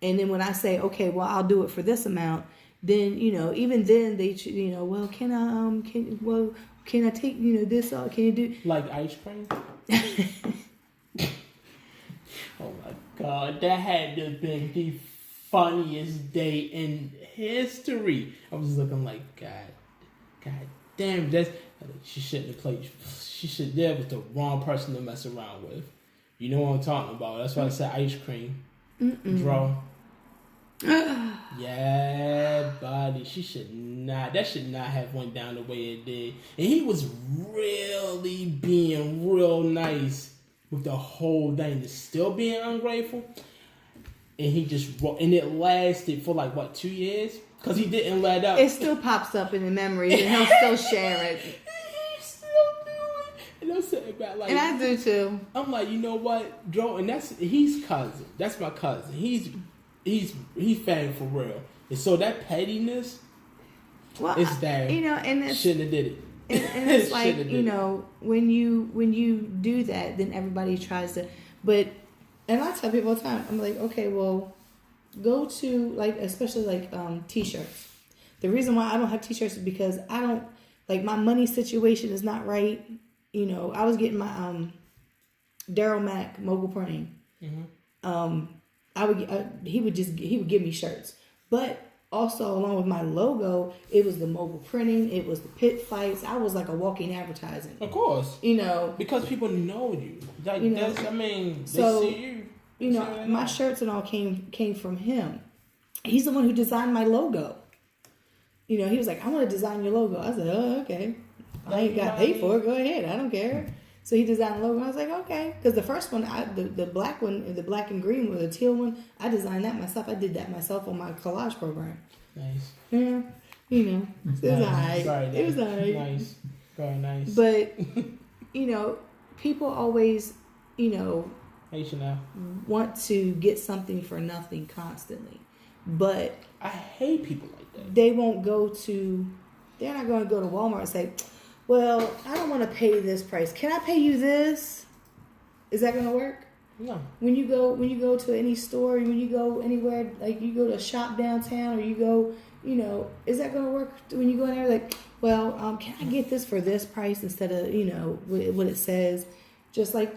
And then when I say, okay, well, I'll do it for this amount, then, even then they, well, can I take, this off? Can you do like ice cream? Oh my God, that had to have been the funniest day in history. I was looking like, God damn, she shouldn't have played. That was the wrong person to mess around with. You know what I'm talking about. That's why I said ice cream. Draw. Yeah, buddy. That should not have went down the way it did. And he was really being real nice with the whole thing. Just still being ungrateful. And it lasted for 2 years? Because he didn't let up. It still pops up in the memories, and he'll still share it. He still do it. And I'm sitting back and I do too. I'm like, you know what, Joe? And he's cousin. That's my cousin. He's fan for real. And so that pettiness is there. And it's, shouldn't have did it. And it's like, when you do that, then everybody tries to. But, and I tell people all the time, I'm like, okay, well, go to especially t-shirts. The reason why I don't have t-shirts is because I don't, my money situation is not right. I was getting my Daryl Mack mogul printing. He would give me shirts, but also along with my logo, it was the mogul printing, it was the pit fights. I was like a walking advertising. Of course, because people know you. They see you. My shirts and all came from him. He's the one who designed my logo. He was like, I want to design your logo. I said, oh, okay. I ain't got paid for it. Go ahead. I don't care. So he designed the logo. I was like, okay. Because the first one, the black one, the black and green or the teal one, I designed that myself. I did that myself on my collage program. Nice. Yeah. You know, it was alright. Very It was nice. alright. Nice. Very nice. But you know, people always, you know, H&M. want to get something for nothing constantly, but I hate people like that. they won't go to. They're not going to go to Walmart and say, "Well, I don't want to pay this price. Can I pay you this?" Is that going to work? No. When you go to any store, when you go anywhere, like you go to a shop downtown, or you go, you know, is that going to work when you go in there? Like, well, can I get this for this price instead of, you know, what it says? Just like,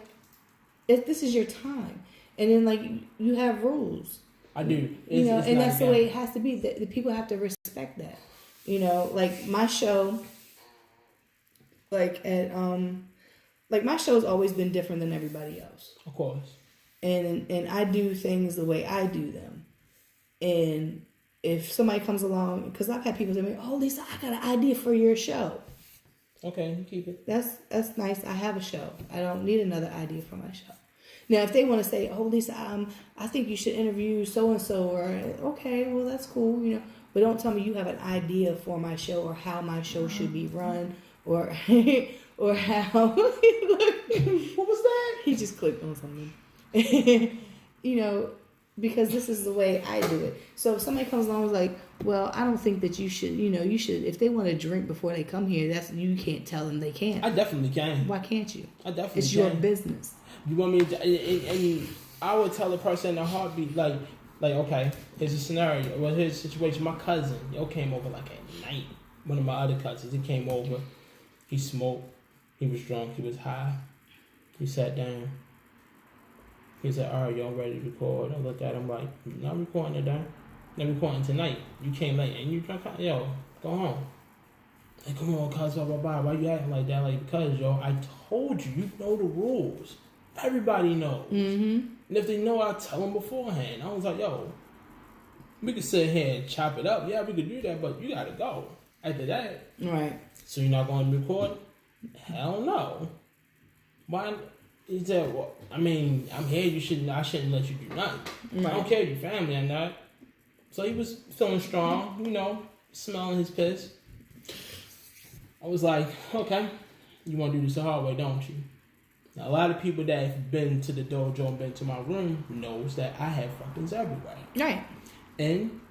if this is your time, and then like you have rules. I do. You know, It's and not that's the again. way it has to be. The people have to respect that. You know, like my show, like at like my show's always been different than everybody else. Of course. And I do things the way I do them. And if somebody comes along, because I've had people tell me, "Oh, Lisa, I got an idea for your show." Okay, you keep it. That's nice. I have a show. I don't need another idea for my show. Now, if they want to say, "Oh, Lisa, I think you should interview so and so," or okay, well, that's cool, you know. But don't tell me you have an idea for my show or how my show should be run or or how. What was that? He just clicked on something. You know, because this is the way I do it. So if somebody comes along and is like, "Well, I don't think that you should, you know, you should, if they want to drink before they come here, that's, you can't tell them they can't." I definitely can. Why can't you? I definitely It's can. your business. You want me to, and I would tell a person in a heartbeat, like, okay, here's a scenario. Well, here's a situation. My cousin, came over like at night. One of my other cousins, he came over. He smoked. He was drunk. He was high. He sat down. He said, "All right, y'all ready to record?" I looked at him like, "I'm not recording today. I'm recording tonight. You came late and you drunk. Yo, go home." Like, "Come on, cuz, blah, blah, blah. Why you acting like that?" Like, "Because, yo, I told you, you know the rules. Everybody knows." Mm-hmm. And if they know, I'll tell them beforehand. I was like, "Yo, we could sit here and chop it up. Yeah, we could do that, but you got to go after that." Right. "So you're not going to record?" "Hell no." "Why?" He said, "Well, I mean, I'm here. I shouldn't let you do nothing. I don't care if you're family or not." So he was feeling strong, you know, smelling his piss. I was like, "Okay, you want to do this the hard way, don't you?" Now, a lot of people that have been to the dojo and been to my room knows that I have weapons everywhere. Right. And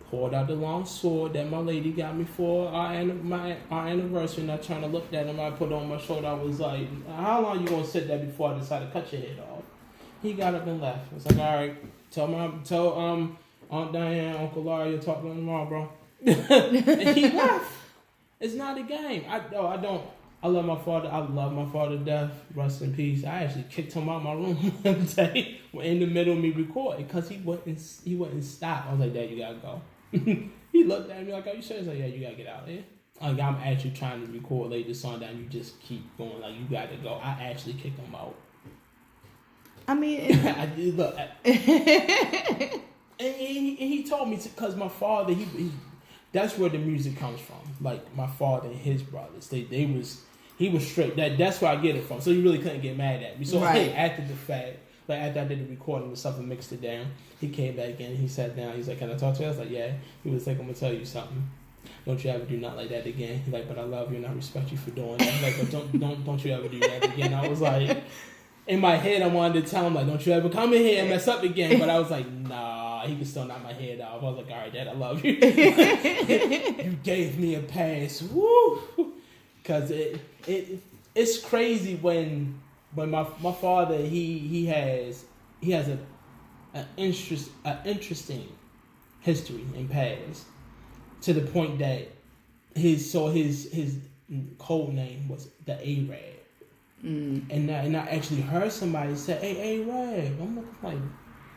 pulled out the long sword that my lady got me for our anniversary, and I turned to look at him. I put it on my shoulder. I was like, "How long you gonna sit there before I decide to cut your head off?" He got up and left. I was like, "All right, tell Aunt Diane, Uncle Larry, you'll talk to them tomorrow, bro." And he left. It's not a game. I don't. I love my father. I love my father to death. Rest in peace. I actually kicked him out of my room one day in the middle of me recording because he wouldn't stop. I was like, "Dad, you gotta go." He looked at me like, "Are you serious?" Like, "Yeah, you gotta get out of here." Like, I'm actually trying to record lay this song down. You just keep going. Like, you gotta go. I actually kicked him out. I mean, I did look. And he told me because my father, he that's where the music comes from. Like my father and his brothers, he was straight. That's where I get it from. So he really couldn't get mad at me. So Right. after the fact, like after I did the recording and stuff and mixed it down, he came back in. He sat down. He's like, "Can I talk to you?" I was like, "Yeah." He was like, "I'm gonna tell you something. Don't you ever do nothing like that again." He's like, "But I love you and I respect you for doing that." He's like, "But don't you ever do that again." I was like, in my head, I wanted to tell him like, "Don't you ever come in here and mess up again." But I was like, "Nah, he can still knock my head off." I was like, "All right, Dad, I love you." You gave me a pass, woo! Because it's crazy when my father he has an interesting history and past to the point that his code name was the Arab. And I actually heard somebody say, "Hey, Arab." I'm looking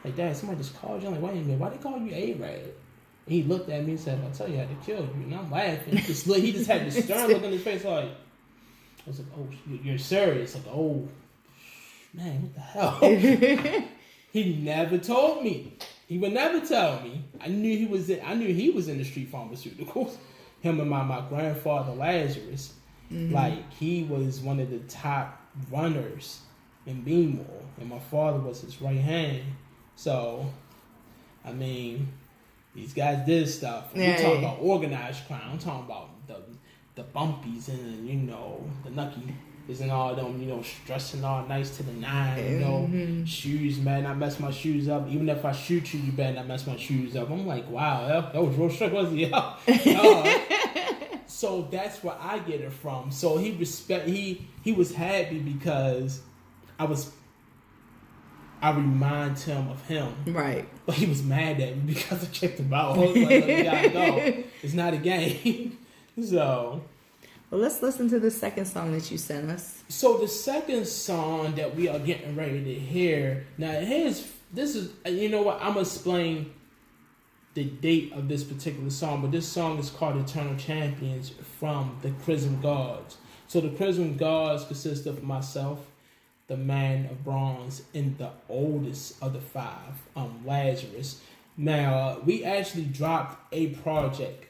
like Dad, somebody just called you. I'm like, "Wait a minute, why they call you Arab?" And he looked at me and said, "I'll tell you, I had to kill you." And I'm laughing. He just had this stern look on his face like, I was like, "Oh, you're serious?" Like, "Oh, man, what the hell?" He never told me. He would never tell me. I knew he was in the street pharmaceuticals. Him and my grandfather Lazarus. Like, he was one of the top runners in Beanmore, and my father was his right hand. So, I mean, these guys did stuff. Yeah, We're talking yeah. about organized crime. I'm talking about the bumpies and the nuckies and all them, stressing all nice to the nine, shoes, man, I mess my shoes up. Even if I shoot you, you better not mess my shoes up. I'm like, wow, that was real shit, wasn't it? So that's where I get it from. So he was happy because I remind him of him. Right. But he was mad at me because I checked him out. I was like, we gotta go. It's not a game. So. Well, let's listen to the second song that you sent us. So the second song that we are getting ready to hear. Now, this is, you know what? I'm going to explain the date of this particular song. But this song is called Eternal Champions from the Chrism Gods. So the Chrism Gods consist of myself, the Man of Bronze, and the oldest of the five, Lazarus. Now, we actually dropped a project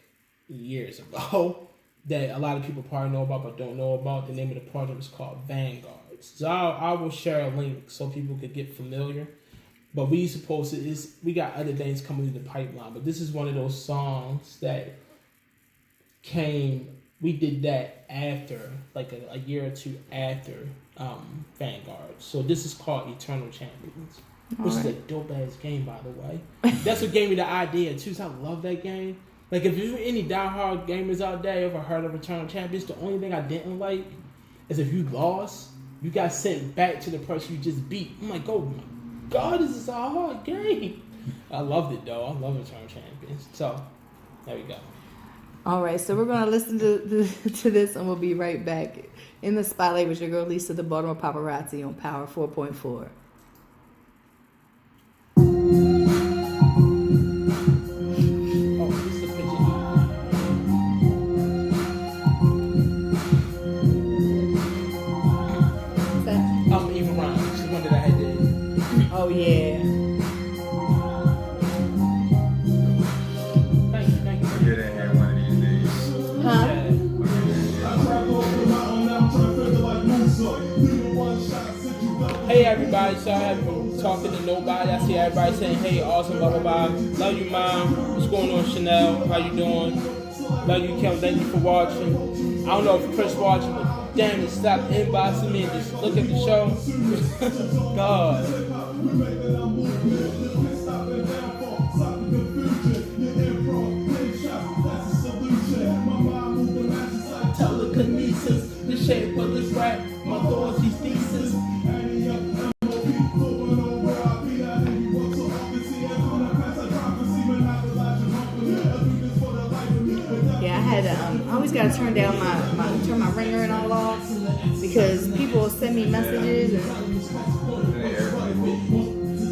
years ago that a lot of people probably know about but don't know about. The name of the project is called Vanguard. So I will share a link so people could get familiar. But we got other things coming through the pipeline. But this is one of those songs that we did that after, like a year or two after Vanguard. So this is called Eternal Champions, which is a dope ass game, by the way. That's what gave me the idea too. So I love that game. Like if there's any diehard gamers out there ever heard of Eternal Champions, the only thing I didn't like is if you lost, you got sent back to the person you just beat. I'm like, oh my God, this is a hard game. I loved it though. I love Eternal Champions. So there we go. All right, so we're going to listen to this, and we'll be right back in the spotlight with your girl Lisa, the Baltimore Paparazzi on Power 4.4. Oh yeah. Thank you. We'll get in here one of these days. Huh? Hey everybody, sorry I'm talking to nobody. I see everybody saying, hey, awesome, blah, blah, blah. Love you, Mom. What's going on, Chanel? How you doing? Love you, Kim. Thank you for watching. I don't know if Chris watching, but damn it, stop inboxing me and just look at the show. God. Telekinesis, the shape of this rap, my thoughts, these thesis. Yeah, I had I always got to turn down turn my ringer and all off because people will send me messages and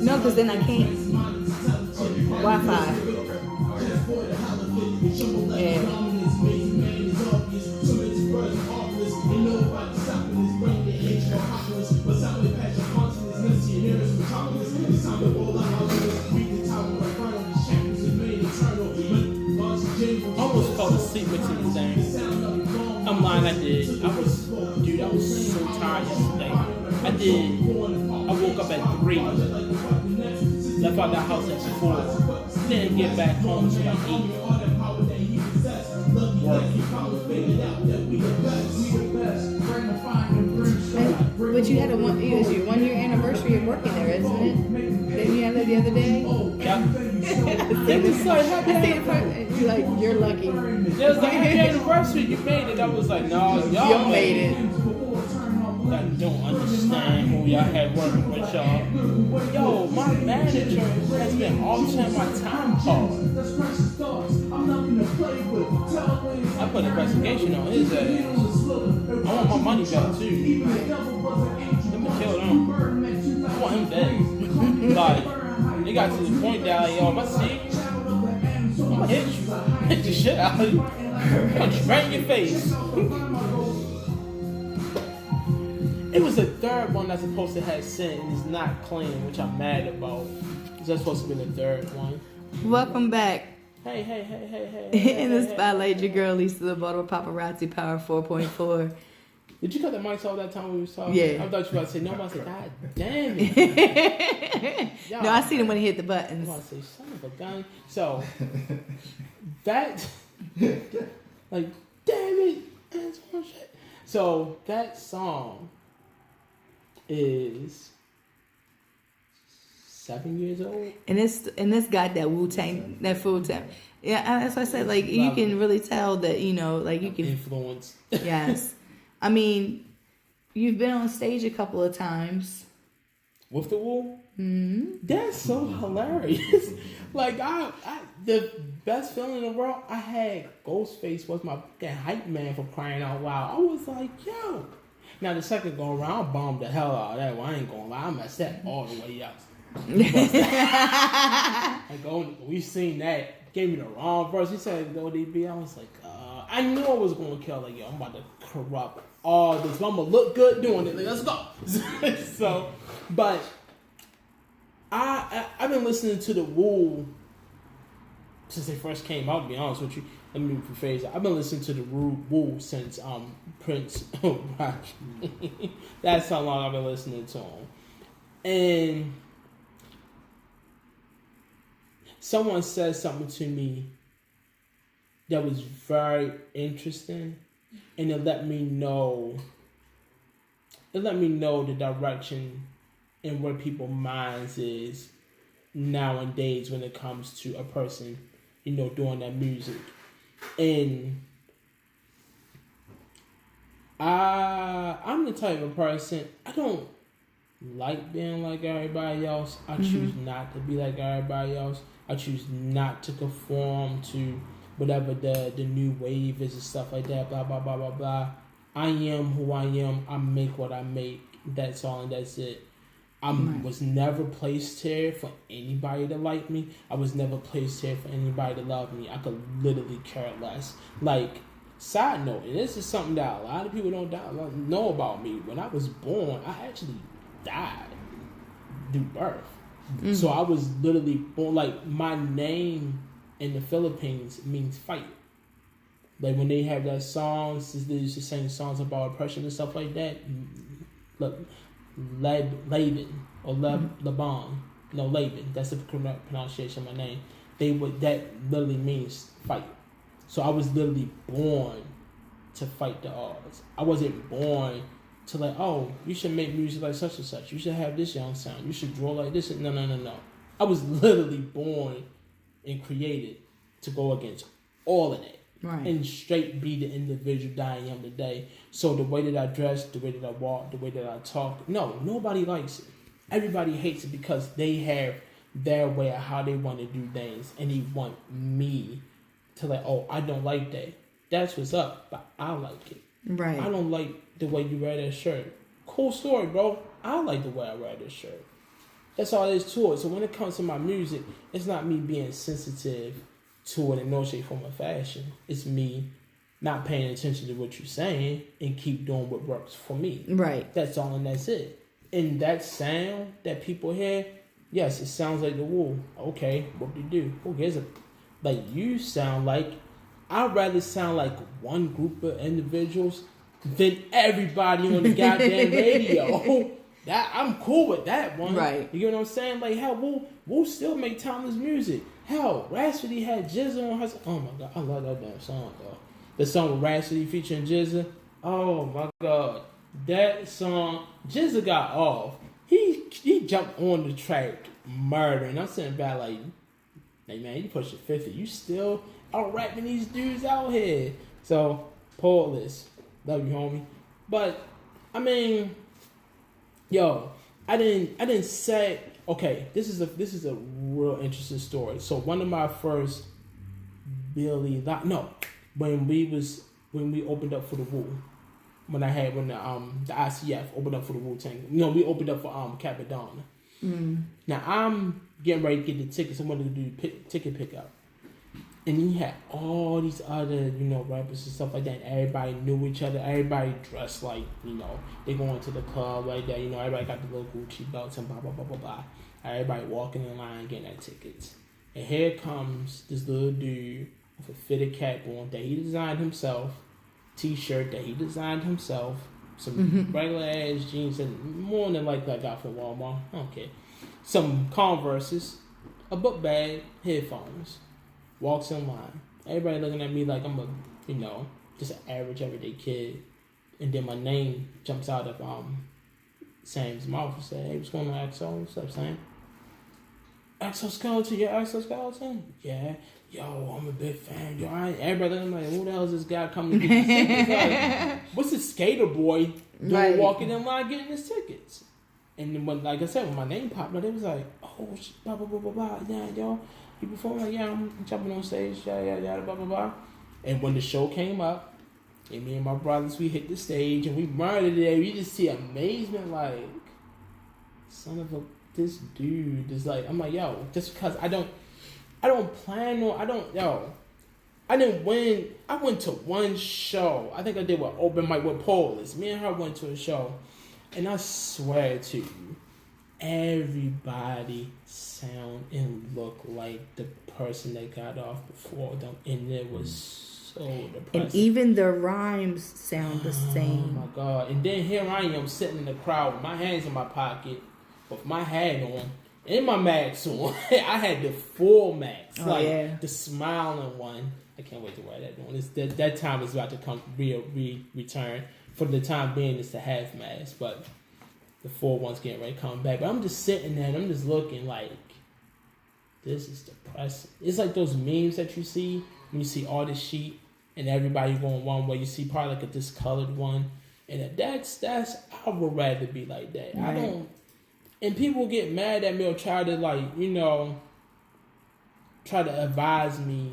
no, because then I can't. Wi-Fi. Yeah. Almost fell asleep with this thing. I'm lying, I did. I was so tired yesterday. I woke up at 3. Left out the house at 4. Didn't get back home until like 8. But you had it was your 1 year anniversary of working there, isn't it? Didn't you have that the other day? Yep. It was like, You're lucky. It was like, happy anniversary, you made it. I was like, no, y'all made it. I don't understand who y'all had working with y'all. Yo, my manager has been altering my time card. I put an investigation on his ass. I want my money back too. Let me kill them. I want him dead. Like, they got to the point that like, yo, if I see you, I'm gonna hit you. Hit the shit out of you. I'm gonna right in your face. It was the third one that's supposed to have sent and it's not clean, which I'm mad about. That's supposed to be the third one. Welcome back. Hey. In the spotlight, your girl Lisa, the Baltimore Paparazzi, Power 4.4. Did you cut the mics off that time we was talking? Yeah. I thought you were about to say no. I said, God damn it. No, I seen him when he hit the I buttons. was about to say, son of a gun. So, that, like, damn it. That's one shit. So, that song is 7 years old. And it's got that Wu-Tang, that Wu-Tang. Yeah, that's why I said, like, you can really tell that, you know, like, you can, Influence. yes. I mean, you've been on stage a couple of times. With the Wu? Mm-hmm. That's so hilarious. Like, I the best feeling in the world, I had Ghostface was my fucking hype man for crying out loud. I was like, yo. Now, the second go around, I bombed the hell out of that one. I ain't gonna lie. I messed that all the way up. Like, we seen that. Gave me the wrong verse. He said, ODB. I was like, I knew I was gonna kill. Like, yo, I'm about to corrupt all this. I'm gonna look good doing it. Like, let's go. So, but I've been listening to the Wu since they first came out. To be honest with you, let me rephrase it. I've been listening to the Wu since Prince. That's how long I've been listening to him. And someone said something to me that was very interesting, and it let me know the direction and where people's minds is nowadays when it comes to a person, you know, doing that music. And I'm the type of person, I don't like being like everybody else. I choose not to be like everybody else. I choose not to conform to whatever the new wave is and stuff like that, blah, blah, blah, blah, blah. I am who I am. I make what I make. That's all and that's it. I was never placed here for anybody to like me. I was never placed here for anybody to love me. I could literally care less. Like, side note, and this is something that a lot of people don't know about me. When I was born, I actually died through birth. Mm-hmm. So I was literally born, like, my name in the Philippines means fight. Like, when they have that songs, they used to sing songs about oppression and stuff like that. Look, Laban or Laban. No, Laban. That's the correct pronunciation of my name. That literally means fight. So I was literally born to fight the odds. I wasn't born to like, oh, you should make music like such and such. You should have this young sound. You should draw like this. No. I was literally born and created to go against all of that. Right. And straight be the individual that I am today. So the way that I dress, the way that I walk, the way that I talk, no, nobody likes it. Everybody hates it because they have their way of how they want to do things, and they want me to like, oh, I don't like that. That's what's up, but I like it. Right. I don't like the way you wear that shirt. Cool story, bro. I like the way I wear this shirt. That's all there is to it. So when it comes to my music, it's not me being sensitive to it in no shape, form, or fashion. It's me not paying attention to what you're saying and keep doing what works for me. Right. That's all and that's it. And that sound that people hear, yes, it sounds like the Wu. Okay, what do you do? Who gives a... Like, you sound like... I'd rather sound like one group of individuals than everybody on the goddamn radio. That I'm cool with that one. Right. You get what I'm saying? Like, hell, Wu still make timeless music. Hell, Rhapsody had GZA on her... Oh, my God. I love that damn song, though. The song with Rhapsody featuring GZA. Oh, my God. That song... GZA got off. He jumped on the track murdering. I'm sitting back like, hey, man, you pushing 50. You still out rapping these dudes out here. So, Paulus. Love you, homie. But, I mean... Yo, I didn't say... Okay, this is a real interesting story. So one of my first when we opened up for the Wu, when the ICF opened up for the Wu-Tang. We opened up for Capadonna. Now I'm getting ready to get the tickets. I wanted to do ticket pickup. And he had all these other, rappers and stuff like that. And everybody knew each other. Everybody dressed like, they going to the club like that. Everybody got the little Gucci belts and blah, blah, blah, blah, blah. Everybody walking in line getting their tickets. And here comes this little dude with a fitted cap on that he designed himself, t-shirt that he designed himself, some regular ass jeans, and more than likely I got from Walmart. I don't care. Some Converses, a book bag, headphones. Walks in line. Everybody looking at me like I'm a, just an average everyday kid. And then my name jumps out of Sam's mouth and said, "Hey, what's going on, XO? What's up, Sam?" Exoskeleton, you're Exoskeleton? Yeah. Yo, I'm a big fan. Yo, everybody looking like, who the hell is this guy coming to get his tickets? Like, what's this skater boy doing Right. walking in line getting his tickets? And then when, like I said, when my name popped up, it was like, oh, blah, blah, blah, blah, blah. Yeah, yo, you perform? Like, yeah, I'm jumping on stage, yeah, blah, blah, blah. And when the show came up, and me and my brothers, we hit the stage, and we murdered it, you just see amazement, like, son of a, this dude is like, I'm like, yo, just because I didn't win. I went to one show. I think I did what open mic with Paulus. Me and her went to a show, and I swear to you, everybody sound and look like the person that got off before them, and it was so depressing. And even the rhymes sound the Oh same. my god! And then here I am sitting in the crowd with my hands in my pocket, with my hat on. And my max on. I had the full max. Oh, yeah. The smiling one. I can't wait to wear that one. That time is about to come return. For the time being, it's the half mask. But the full one's getting ready to come back. But I'm just sitting there and I'm just looking like, this is depressing. It's like those memes that you see when you see all this sheet and everybody going one way. You see probably like a discolored one. And that's I would rather be like that. Right. I don't. And people get mad at me or try to try to advise me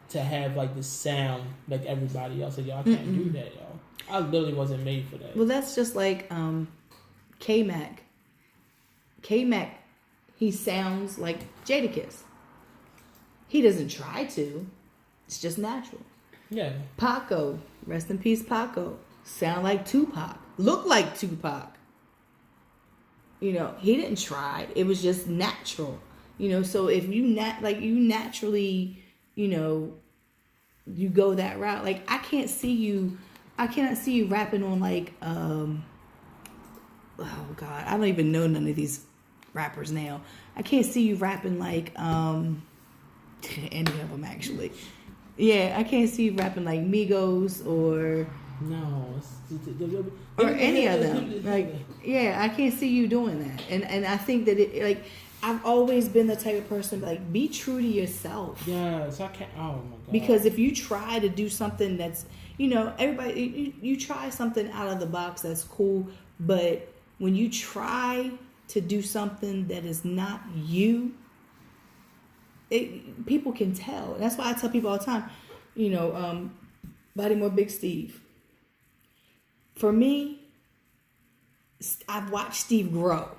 to have like the sound like everybody else. Like, yo, I can't do that, yo. I literally wasn't made for that. Well, that's just like K-Mac. K-Mac, he sounds like Jadakiss. He doesn't try to. It's just natural. Yeah. Paco, rest in peace, Paco. Sound like Tupac. Look like Tupac. He didn't try. It was just natural. So if you naturally, you go that route. Like I cannot see you rapping on like oh God, I don't even know none of these rappers now. I can't see you rapping like any of them actually. Yeah, I can't see you rapping like Migos or any of them. Like, yeah, I can't see you doing that. And I think that I've always been the type of person like be true to yourself. Yes, I can't. Oh my god. Because if you try to do something that's everybody you try something out of the box, that's cool. But when you try to do something that is not you, people can tell. That's why I tell people all the time, Body More Big Steve. For me, I've watched Steve grow.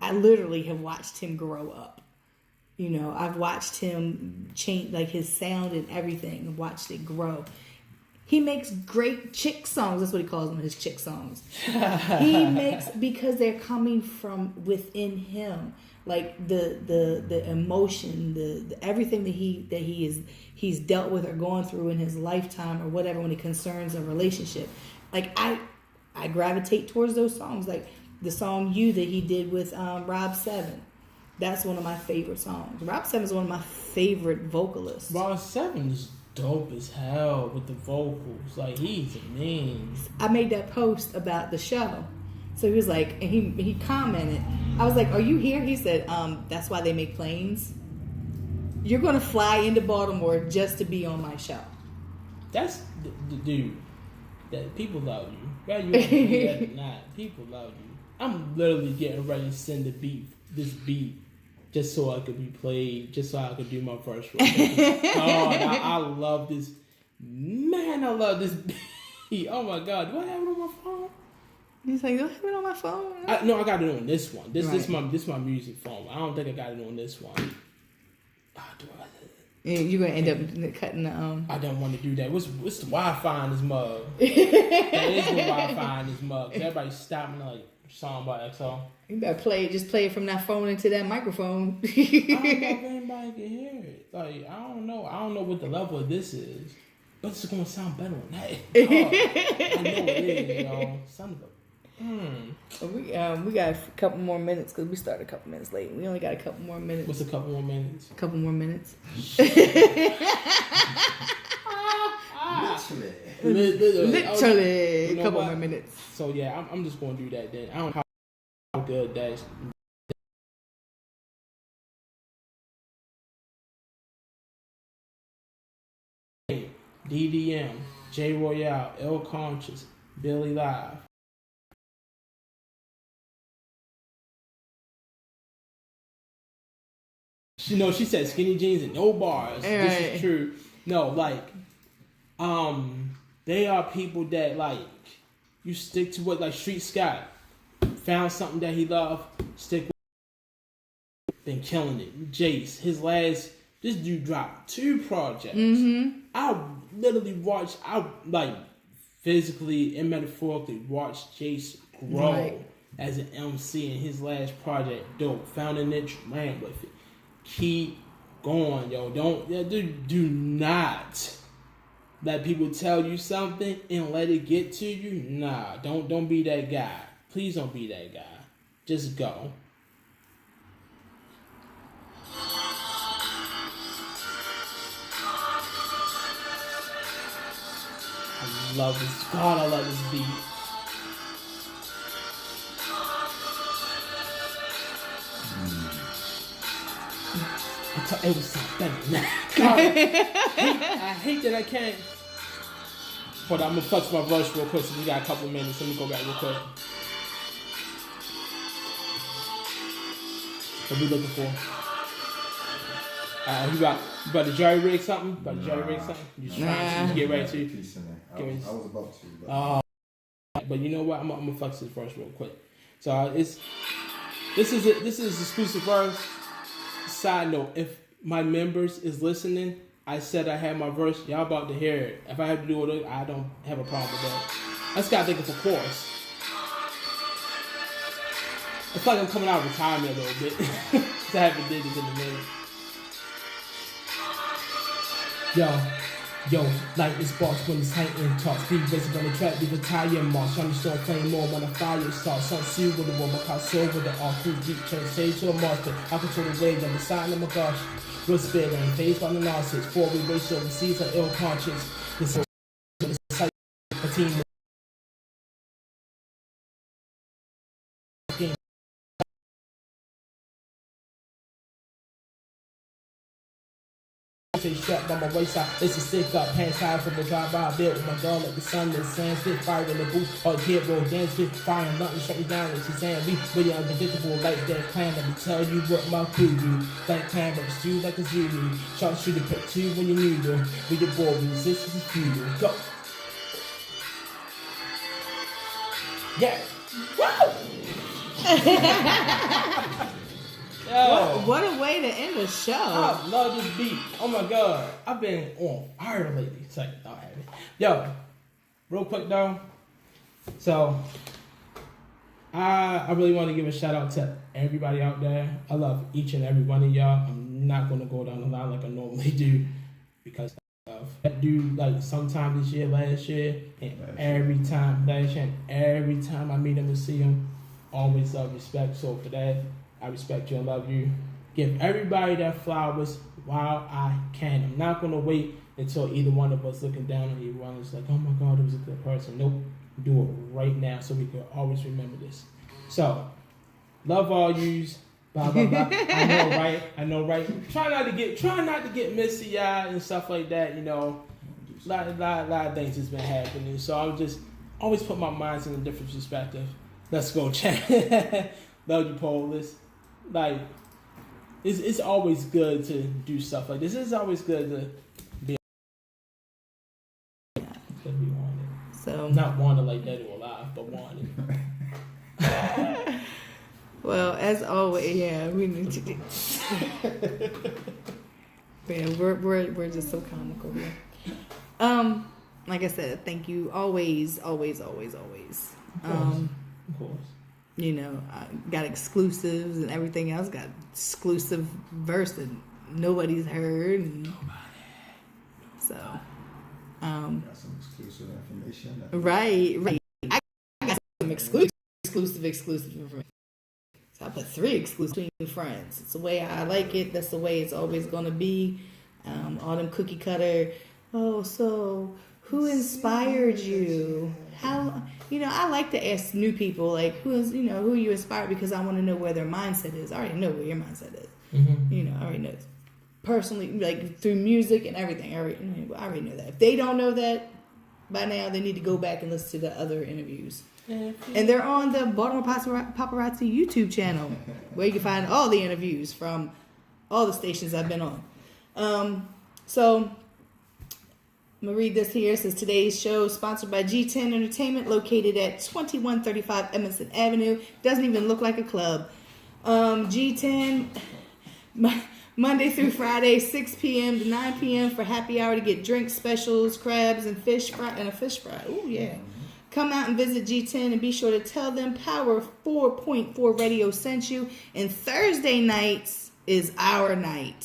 I literally have watched him grow up. I've watched him change, like his sound and everything. I've watched it grow. He makes great chick songs. That's what he calls them, his chick songs. He makes, because they're coming from within him. Like the emotion, the everything that he's dealt with or gone through in his lifetime or whatever when it concerns a relationship. Like I gravitate towards those songs. Like the song "You" that he did with Rob 7. That's one of my favorite songs. Rob 7 is one of my favorite vocalists. Rob 7 is dope as hell with the vocals. Like, he's amazing. I made that post about the show. So he was like, and he commented. I was like, "Are you here?" He said, "That's why they make planes. You're going to fly into Baltimore just to be on my show." That's the dude. That people love you. Whether you want to do that or not, people love you. I'm literally getting ready to send this beat, just so I could be played, just so I could do my first rotation. God, I love this. Man, I love this beat. Oh my God, do I have it on my phone? He's like, "Do I have it on my phone?" No, I got it on this one. This Right. my music phone. I don't think I got it on this one. And you're gonna end up cutting the I don't want to do that. What's the Wi-Fi in this mug? There is no Wi-Fi in this mug. Everybody stop me like song by XO. You better play it from that phone into that microphone. I don't know if anybody can hear it. Like, I don't know what the level of this is. but it's gonna sound better than that. I know it is, y'all. Son of a. We got a couple more minutes because we started a couple minutes late. We only got a couple more minutes. What's a couple more minutes? Couple more minutes. Literally, You know a couple what? more minutes. So yeah, I'm just gonna do that then. I don't know how good that's. DDM, J Royale, L Conscious, Billy Live. She said skinny jeans and no bars. Right. This is true. No, like, they are people that like you stick to what, like Street Scott found something that he loved, stick with, been killing it. Jace, this dude dropped 2 projects. I literally watched, physically and metaphorically watched Jace grow as an MC in his last project. Dope. Found a niche, ran with it. Keep going, yo. Do not let people tell you something and let it get to you. Nah, don't be that guy. Please don't be that guy. Just go. I love this. God, I love this beat. It was so better. God, I hate that I can't. Hold on, I'm gonna flex my verse real quick. So we got a couple minutes. Let me go back real quick. What we looking for? You about to jerry rig something? You just trying to get ready to? Piece in there. I was about to. But But you know what? I'm gonna flex this verse real quick. So this is exclusive verse. Side note: if my members is listening, I said I had my verse. Y'all about to hear it. If I have to do it, I don't have a problem with that. I just gotta think of a chorus. I feel like I'm coming out of retirement a little bit. Cause I haven't did this in a minute. Yo, like this boss when it's heightened talk. Speed racing on the track, leave a tire mark. Shiny stone flame more when the fire starts. Sun seal with the woman, caught silver the all cruise deep change. Stage to a monster. I control the wave, I'm beside of my gosh. Real spirit, ain't phased by the nonsense. 4-way ratio overseas are ill conscience. This is a team. Strapped by my waist side, it's a stick up, hands high from the drive-by, built with my gun like the sun, the sand, spit fire in the booth, all hit roll, dance, spit fire, and nothing shut me down, like Shazam, we really unpredictable, like that clan, let me tell you what my crew do, like clan, but it's you like a zulu, sharp shooter, put 2 when you need them, we the boy, resistance is futile, go! Yeah! Woo! Yo. What a way to end a show. I love this beat. Oh my god. I've been on fire lately. It's like, oh, I haven't. Yo, real quick though. So, I really want to give a shout out to everybody out there. I love each and every one of y'all. I'm not going to go down the line like I normally do because I do like sometime this year, last year, and every time I meet him and see him, always love, respect. So for that, I respect you and love you. Give everybody their flowers while I can. I'm not going to wait until either one of us looking down on either one of us like, oh my God, it was a good person. Nope. Do it right now so we can always remember this. So, love all yous. Blah, blah, blah. I know, right? Try not to get misty-eyed and stuff like that, you know. A lot of things has been happening. So, I'll just always put my minds in a different perspective. Let's go, chat. Love you, Polis. Like, it's always good to do stuff like this. It's always good to be wanted. So Not wanted like Dead or Alive, but wanted. well, as always, yeah, we need to. Man, we're just so comical here. Like I said, thank you always. Of course. You know, I got exclusives and everything else. Got exclusive verse that nobody's heard. And so, Got some exclusive information. Right. I got some exclusive information. So I put 3 exclusive friends. It's the way I like it. That's the way it's always going to be. All them cookie cutter. Oh, so who inspired you? How, I like to ask new people, like, who you inspired, because I want to know where their mindset is. I already know where your mindset is. I already know. Personally, like through music and everything. I already know that. If they don't know that by now, they need to go back and listen to the other interviews. And they're on the Baltimore Paparazzi YouTube channel, where you can find all the interviews from all the stations I've been on. So I'm gonna read this here. It says today's show is sponsored by G10 Entertainment, located at 2135 Emerson Avenue. Doesn't even look like a club. G10 Monday through Friday, 6 p.m. to 9 p.m. for happy hour to get drink specials, crabs, and fish fry, and a fish fry. Oh yeah. Come out and visit G10 and be sure to tell them Power 4.4 Radio sent you. And Thursday nights is our night.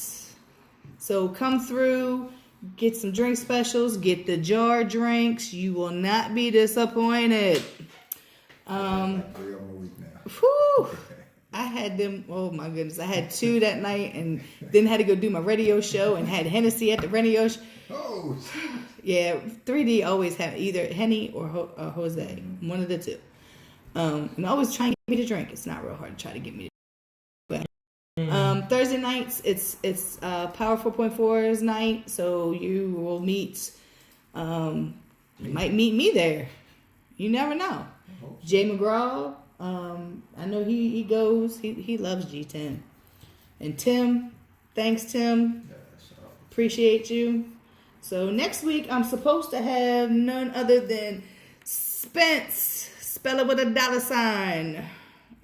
So come through, get some drink specials, get the jar drinks. You will not be disappointed. 3 of them a week now. Whew. I had them, oh my goodness. I had 2 that night and then had to go do my radio show and had Hennessy at the radio show. Oh, Yeah, 3D always have either Henny or Jose, one of the two. And always try and get me to drink. It's not real hard to try to get me to drink. But Thursday nights, it's Power 4.4's night, so you will meet, you might meet me there. You never know. Jay McGraw, I know he goes, he loves G10. And Tim, thanks Tim, appreciate you. So next week, I'm supposed to have none other than Spence, spell it with a $sign.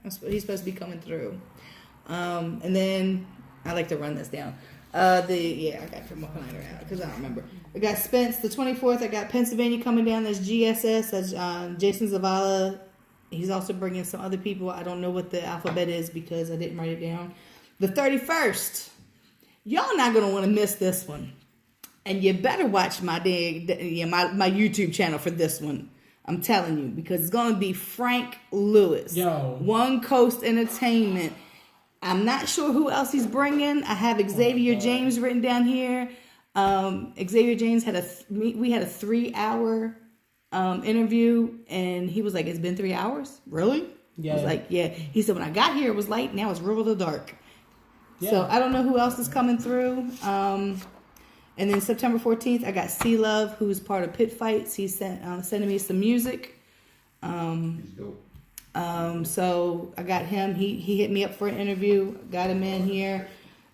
That's what he's supposed to be coming through. And then I like to run this down. I got to put my calendar out because I don't remember. I got Spence the 24th. I got Pennsylvania coming down. That's GSS. That's Jason Zavala. He's also bringing some other people. I don't know what the alphabet is because I didn't write it down. The 31st. Y'all not going to want to miss this one. And you better watch my YouTube channel for this one. I'm telling you, because it's going to be Frank Lewis. Yo. One Coast Entertainment. I'm not sure who else he's bringing. I have Xavier James written down here. Xavier James we had a 3-hour interview, and he was like, "It's been 3 hours, really?" Yeah. I was like, "Yeah." He said, "When I got here, it was light. Now it's real dark." Yeah. So I don't know who else is coming through. And then September 14th, I got C Love, who's part of Pit Fights. He's sending me some music. he's dope. So I got him. He hit me up for an interview. Got him in here.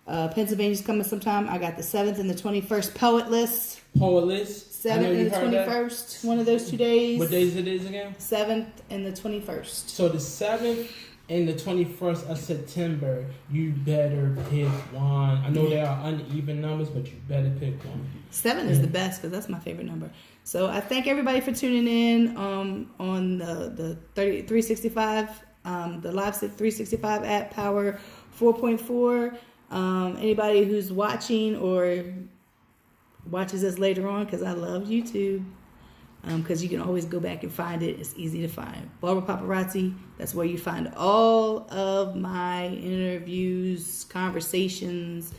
Pennsylvania's coming sometime. I got the 7th and the 21st Poet List. 7th and the 21st. One of those 2 days. What days it is again? 7th and the 21st. So the 7th and the 21st of September, you better pick one. I know there are uneven numbers, but you better pick one. 7 is the best because that's my favorite number. So I thank everybody for tuning in on the 365, the Live 365 app, Power 4.4. Anybody who's watching or watches us later on, because I love YouTube. Because you can always go back and find it. It's easy to find. Baltimore Paparazzi, that's where you find all of my interviews, conversations.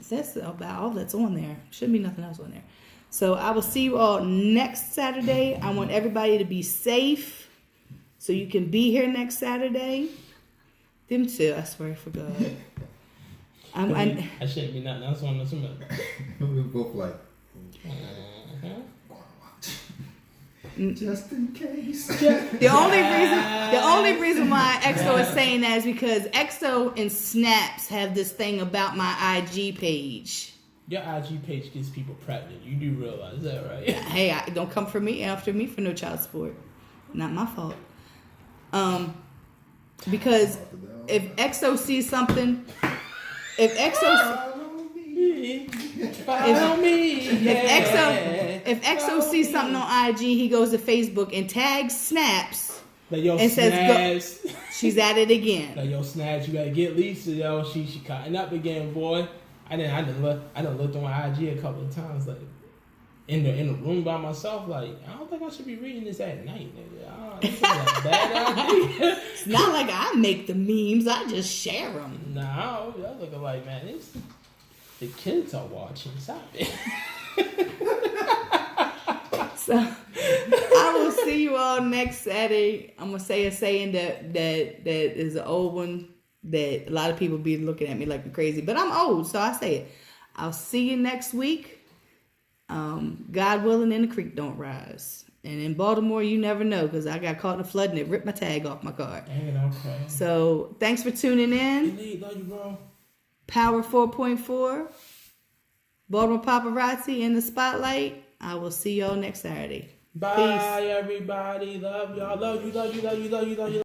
That's about all that's on there. Shouldn't be nothing else on there. So I will see you all next Saturday. I want everybody to be safe so you can be here next Saturday. Them too, I swear for God. I shouldn't be nothing else on this one. We both like, Uh-huh. just in case. The only reason why EXO is saying that is because EXO and Snaps have this thing about my IG page. Your IG page gets people pregnant. You do realize that, right? Hey, don't come for me after me for no child support. Not my fault. Because if EXO sees something, if EXO sees something on IG, he goes to Facebook and tags Snaps like, yo, and Snaps. says, "Go." She's at it again. Like, yo, Snaps, you gotta get Lisa, yo. She cutting up again, boy. I done looked on IG a couple of times, like, in the room by myself, like, I don't think I should be reading this at night, nigga. This is a bad idea. It's not like I make the memes. I just share them. Nah, I looking like, man, the kids are watching. Stop it. So I will see you all next Saturday. I'm gonna say a saying that is an old one that a lot of people be looking at me like I'm crazy, but I'm old, so I say it. I'll see you next week. God willing, and the creek don't rise. And in Baltimore, you never know, because I got caught in a flood and it ripped my tag off my car. Dang, okay. So thanks for tuning in. Hey, love you, bro. Power 4.4, Baltimore Paparazzi in the spotlight. I will see y'all next Saturday. Bye, Peace. everybody. Love y'all. Love you, love you, love you, love you, love you.